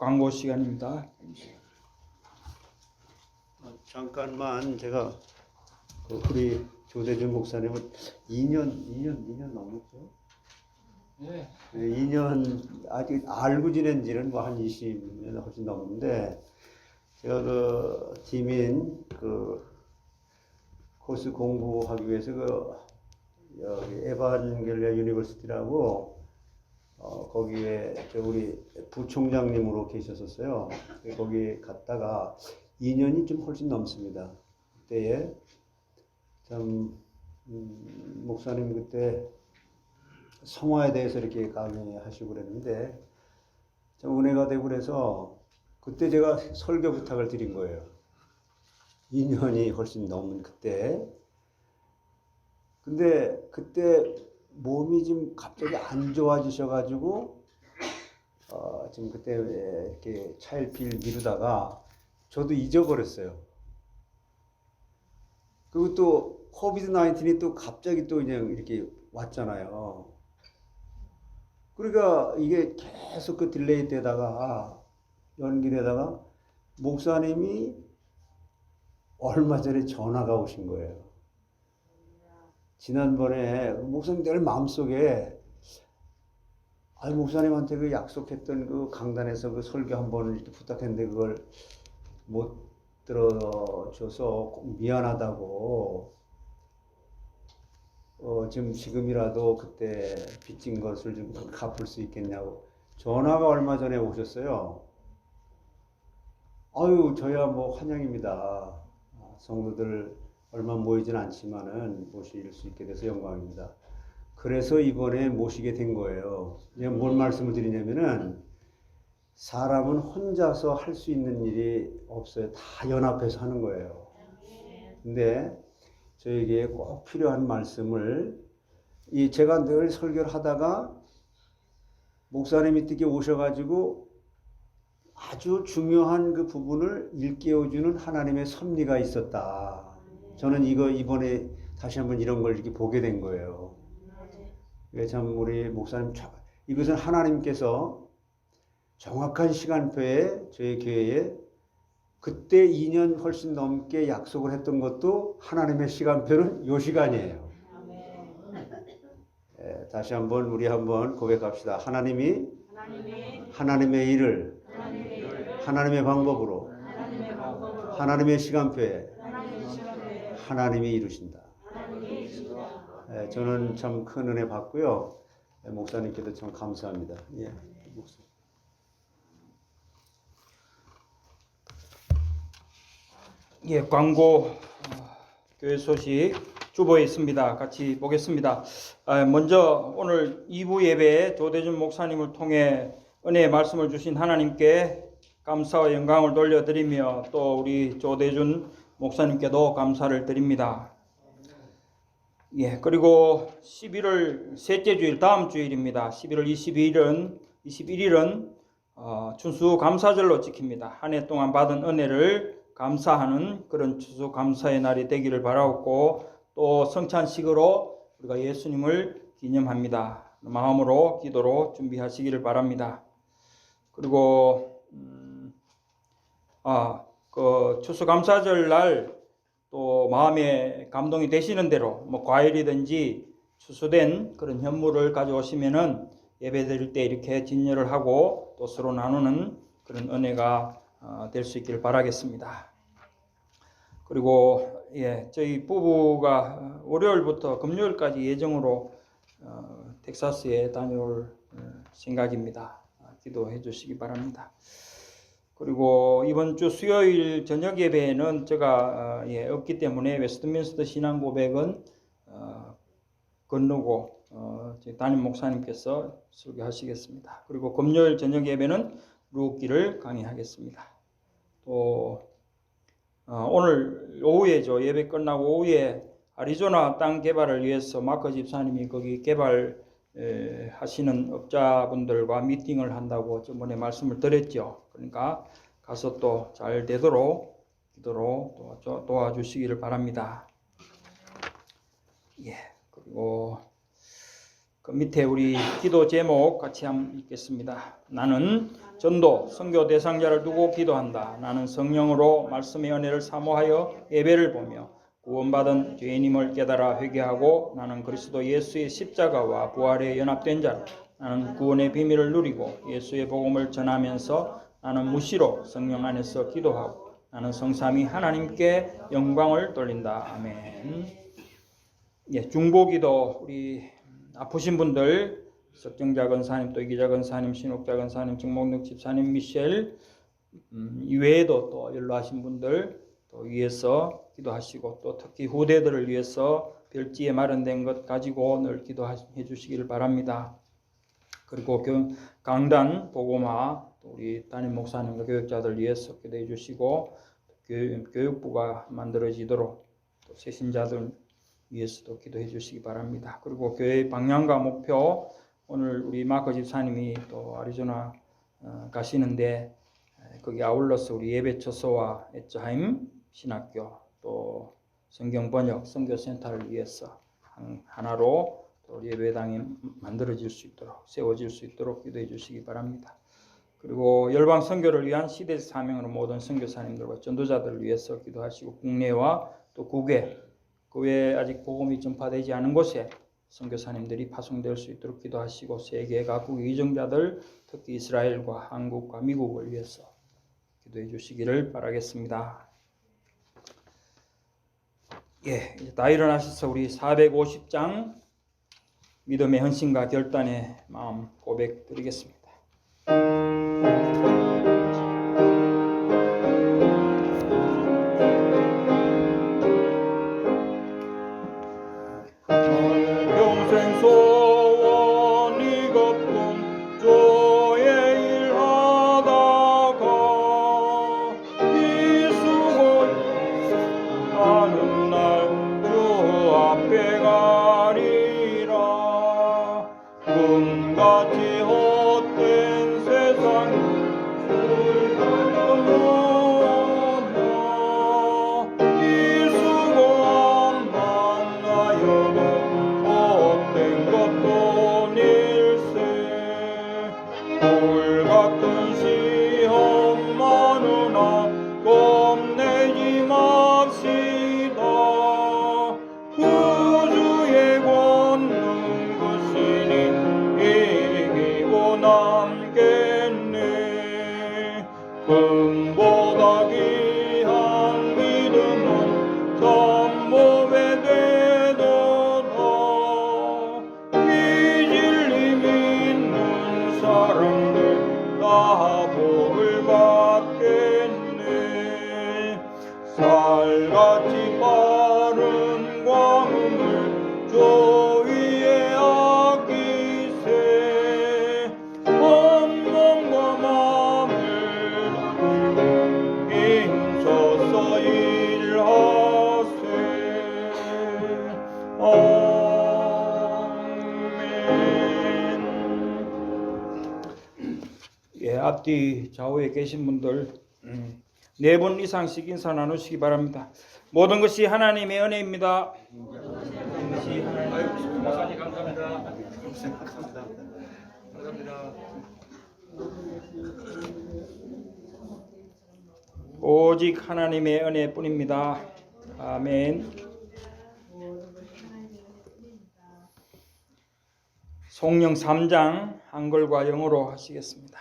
[SPEAKER 1] 광고 시간입니다.
[SPEAKER 4] 잠깐만 제가 우리 조대준 목사님은 2년 넘었죠?
[SPEAKER 3] 네.
[SPEAKER 4] 2년 아직 알고 지낸 지는 뭐 한 20년 훨씬 넘는데 제가 그 지민 그 코스 공부하기 위해서 그 여기 에반겔리아 유니버시티라고 거기에 저 우리 부총장님으로 계셨었어요. 거기 갔다가 2년이 좀 훨씬 넘습니다. 그때에 참 목사님 그때 성화에 대해서 이렇게 강의하시고 그랬는데 참 은혜가 되고 그래서 그때 제가 설교 부탁을 드린 거예요. 2년이 훨씬 넘은 그때. 근데 그때 몸이 좀 갑자기 안 좋아지셔가지고 지금 그때 이렇게 차일피일 미루다가 저도 잊어버렸어요. 그리고 또 코비드 19이 또 갑자기 또 그냥 이렇게 왔잖아요. 그러니까 이게 계속 그 딜레이 되다가 연기되다가 목사님이 얼마 전에 전화가 오신 거예요. 지난번에 목사님 늘 마음속에 목사님한테 그 약속했던 그 강단에서 그 설교 한번 이렇게 부탁했는데 그걸 못 들어줘서 미안하다고 지금이라도 그때 빚진 것을 좀 갚을 수 있겠냐고 전화가 얼마 전에 오셨어요. 저야 뭐 환영입니다. 성도들 얼마 모이진 않지만은 모실 수 있게 돼서 영광입니다. 그래서 이번에 모시게 된 거예요. 뭔 말씀을 드리냐면은 사람은 혼자서 할 수 있는 일이 없어요. 다 연합해서 하는 거예요. 근데 저에게 꼭 필요한 말씀을 제가 늘 설교를 하다가 목사님이 뜻에 오셔가지고 아주 중요한 그 부분을 일깨워주는 하나님의 섭리가 있었다. 저는 이번에 다시 한번 이런 걸 이렇게 보게 된 거예요. 참 우리 목사님 이것은 하나님께서 정확한 시간표에 저희 교회에 그때 2년 훨씬 넘게 약속을 했던 것도 하나님의 시간표는 요 시간이에요. 다시 한번 우리 한번 고백합시다. 하나님이 하나님의 일을 하나님의 방법으로 하나님의 시간표에 하나님이 이루신다. 저는 참 큰 은혜 받고요. 목사님께도 참 감사합니다. 목사님.
[SPEAKER 1] 광고 교회 소식 주보에 있습니다. 같이 보겠습니다. 먼저 오늘 2부 예배에 조대준 목사님을 통해 은혜의 말씀을 주신 하나님께 감사와 영광을 돌려드리며 또 우리 조대준 목사님께도 감사를 드립니다. 그리고 11월 셋째 주일 다음 주일입니다. 11월 21일은 추수감사절로 지킵니다. 한 해 동안 받은 은혜를 감사하는 그런 추수감사의 날이 되기를 바라옵고 또 성찬식으로 우리가 예수님을 기념합니다. 마음으로 기도로 준비하시기를 바랍니다. 그리고 그 추수감사절 날 또 마음에 감동이 되시는 대로 뭐 과일이든지 추수된 그런 현물을 가져오시면은 예배 드릴 때 이렇게 진열을 하고 또 서로 나누는 그런 은혜가 될 수 있기를 바라겠습니다. 그리고 저희 부부가 월요일부터 금요일까지 예정으로 텍사스에 다녀올 생각입니다. 기도해 주시기 바랍니다. 그리고 이번 주 수요일 저녁 예배에는 제가 없기 때문에 웨스트민스터 신앙 고백은 건너고 담임 목사님께서 설교하시겠습니다. 그리고 금요일 저녁 예배는 루키를 강의하겠습니다. 또 오늘 오후에죠. 예배 끝나고 오후에 아리조나 땅 개발을 위해서 마커 집사님이 거기 개발 하시는 업자분들과 미팅을 한다고 저번에 말씀을 드렸죠. 그러니까 가서 또 잘 되도록 기도로 도와주시기를 바랍니다. 그리고 그 밑에 우리 기도 제목 같이 한번 읽겠습니다. 나는 전도, 선교 대상자를 두고 기도한다. 나는 성령으로 말씀의 은혜를 사모하여 예배를 보며 구원받은 죄인임을 깨달아 회개하고 나는 그리스도 예수의 십자가와 부활에 연합된 자로 나는 구원의 비밀을 누리고 예수의 복음을 전하면서 나는 무시로 성령 안에서 기도하고 나는 성삼위 하나님께 영광을 돌린다. 아멘. 예, 중보기도 우리 아프신 분들 석정자 권사님, 또 이기자 권사님, 신옥자 권사님, 정목록 집사님, 미셸 이외에도 또 연로하신 분들 또 위해서 기도하시고 또 특히 후대들을 위해서 별지에 마련된 것 가지고 늘 기도해 주시기를 바랍니다. 그리고 강단, 복음화 또 우리 담임 목사님과 교육자들 위해서 기도해 주시고 교육부가 만들어지도록 또 세신자들 위해서도 기도해 주시기 바랍니다. 그리고 교회의 방향과 목표 오늘 우리 마커 집사님이 또 아리조나 가시는데 거기 아울러서 우리 예배 처소와 에츠하임 신학교 또 성경 번역 선교센터를 위해서 하나로 또 예배당이 만들어질 수 있도록 세워질 수 있도록 기도해 주시기 바랍니다. 그리고 열방 선교를 위한 시대 사명으로 모든 선교사님들과 전도자들을 위해서 기도하시고 국내와 또 국외 그 외에 아직 복음이 전파되지 않은 곳에 선교사님들이 파송될 수 있도록 기도하시고 세계 각국 의정자들 특히 이스라엘과 한국과 미국을 위해서 기도해 주시기를 바라겠습니다. 예, 이제 다 일어나셔서 우리 450장 믿음의 헌신과 결단의 마음 고백 드리겠습니다. 평생 소원 이것뿐 주의 일하다가 이수고 가는 날 주 앞에 가리라. 꿈같이 헛된 세상 이수고만 만나여도 헛된 것도 일세. 불같은 시험 많으나 겁내지 맙시다. 구주의 권능 그 신이 이기고 남겠네. 금보다 귀한 믿음은 전몸에 되도다. 이 진리 믿는 사람들 다 복을 받겠네. 살같이 빠른 광음을 주 위에 아끼세. 온 몸과 마음을 힘써서 일하세. 아멘. 예, 앞뒤 좌우에 계신 분들 4분 이상씩 인사 나누시기 바랍니다. 모든 것이 하나님의 은혜입니다. 모든 것이 하나님의
[SPEAKER 3] 목사님 감사합니다. 감사합니다.
[SPEAKER 1] 오직 하나님의 은혜뿐입니다. 아멘. 성령 3장 한글과 영어로 하시겠습니다.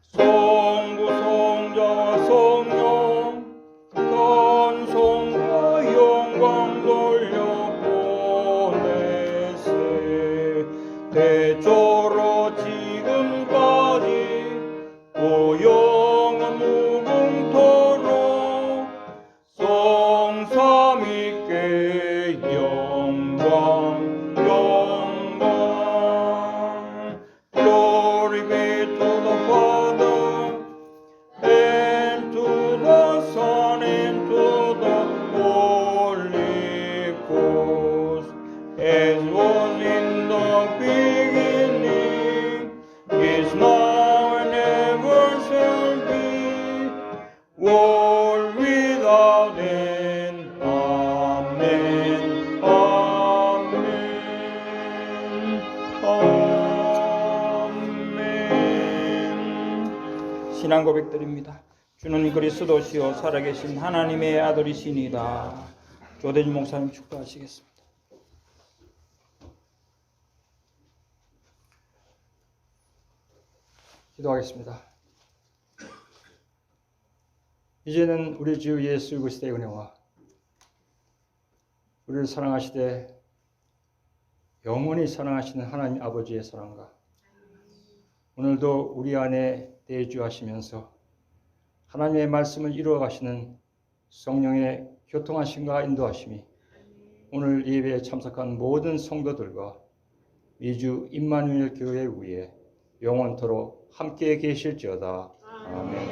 [SPEAKER 1] 성부 성자와 성령 찬송과 영광 돌려보내세. 대초로 지금까지 영원 무궁토록 성삼위께 영광 영광. Glory be to the Father and to the Son and to the Holy Ghost, as was in the beginning, is now and ever shall be, world without 간절한 고백드립니다. 주는 그리스도시요 살아계신 하나님의 아들이시니다. 조대진 목사님 축도하시겠습니다.
[SPEAKER 3] 기도하겠습니다. 이제는 우리 주 예수 그리스도의 은혜와 우리를 사랑하시되 영원히 사랑하시는 하나님 아버지의 사랑과 오늘도 우리 안에 내주하시면서 하나님의 말씀을 이루어 가시는 성령의 교통하심과 인도하심이 오늘 예배에 참석한 모든 성도들과 미주 임마누엘 교회 위에 영원토록 함께 계실지어다. 아멘.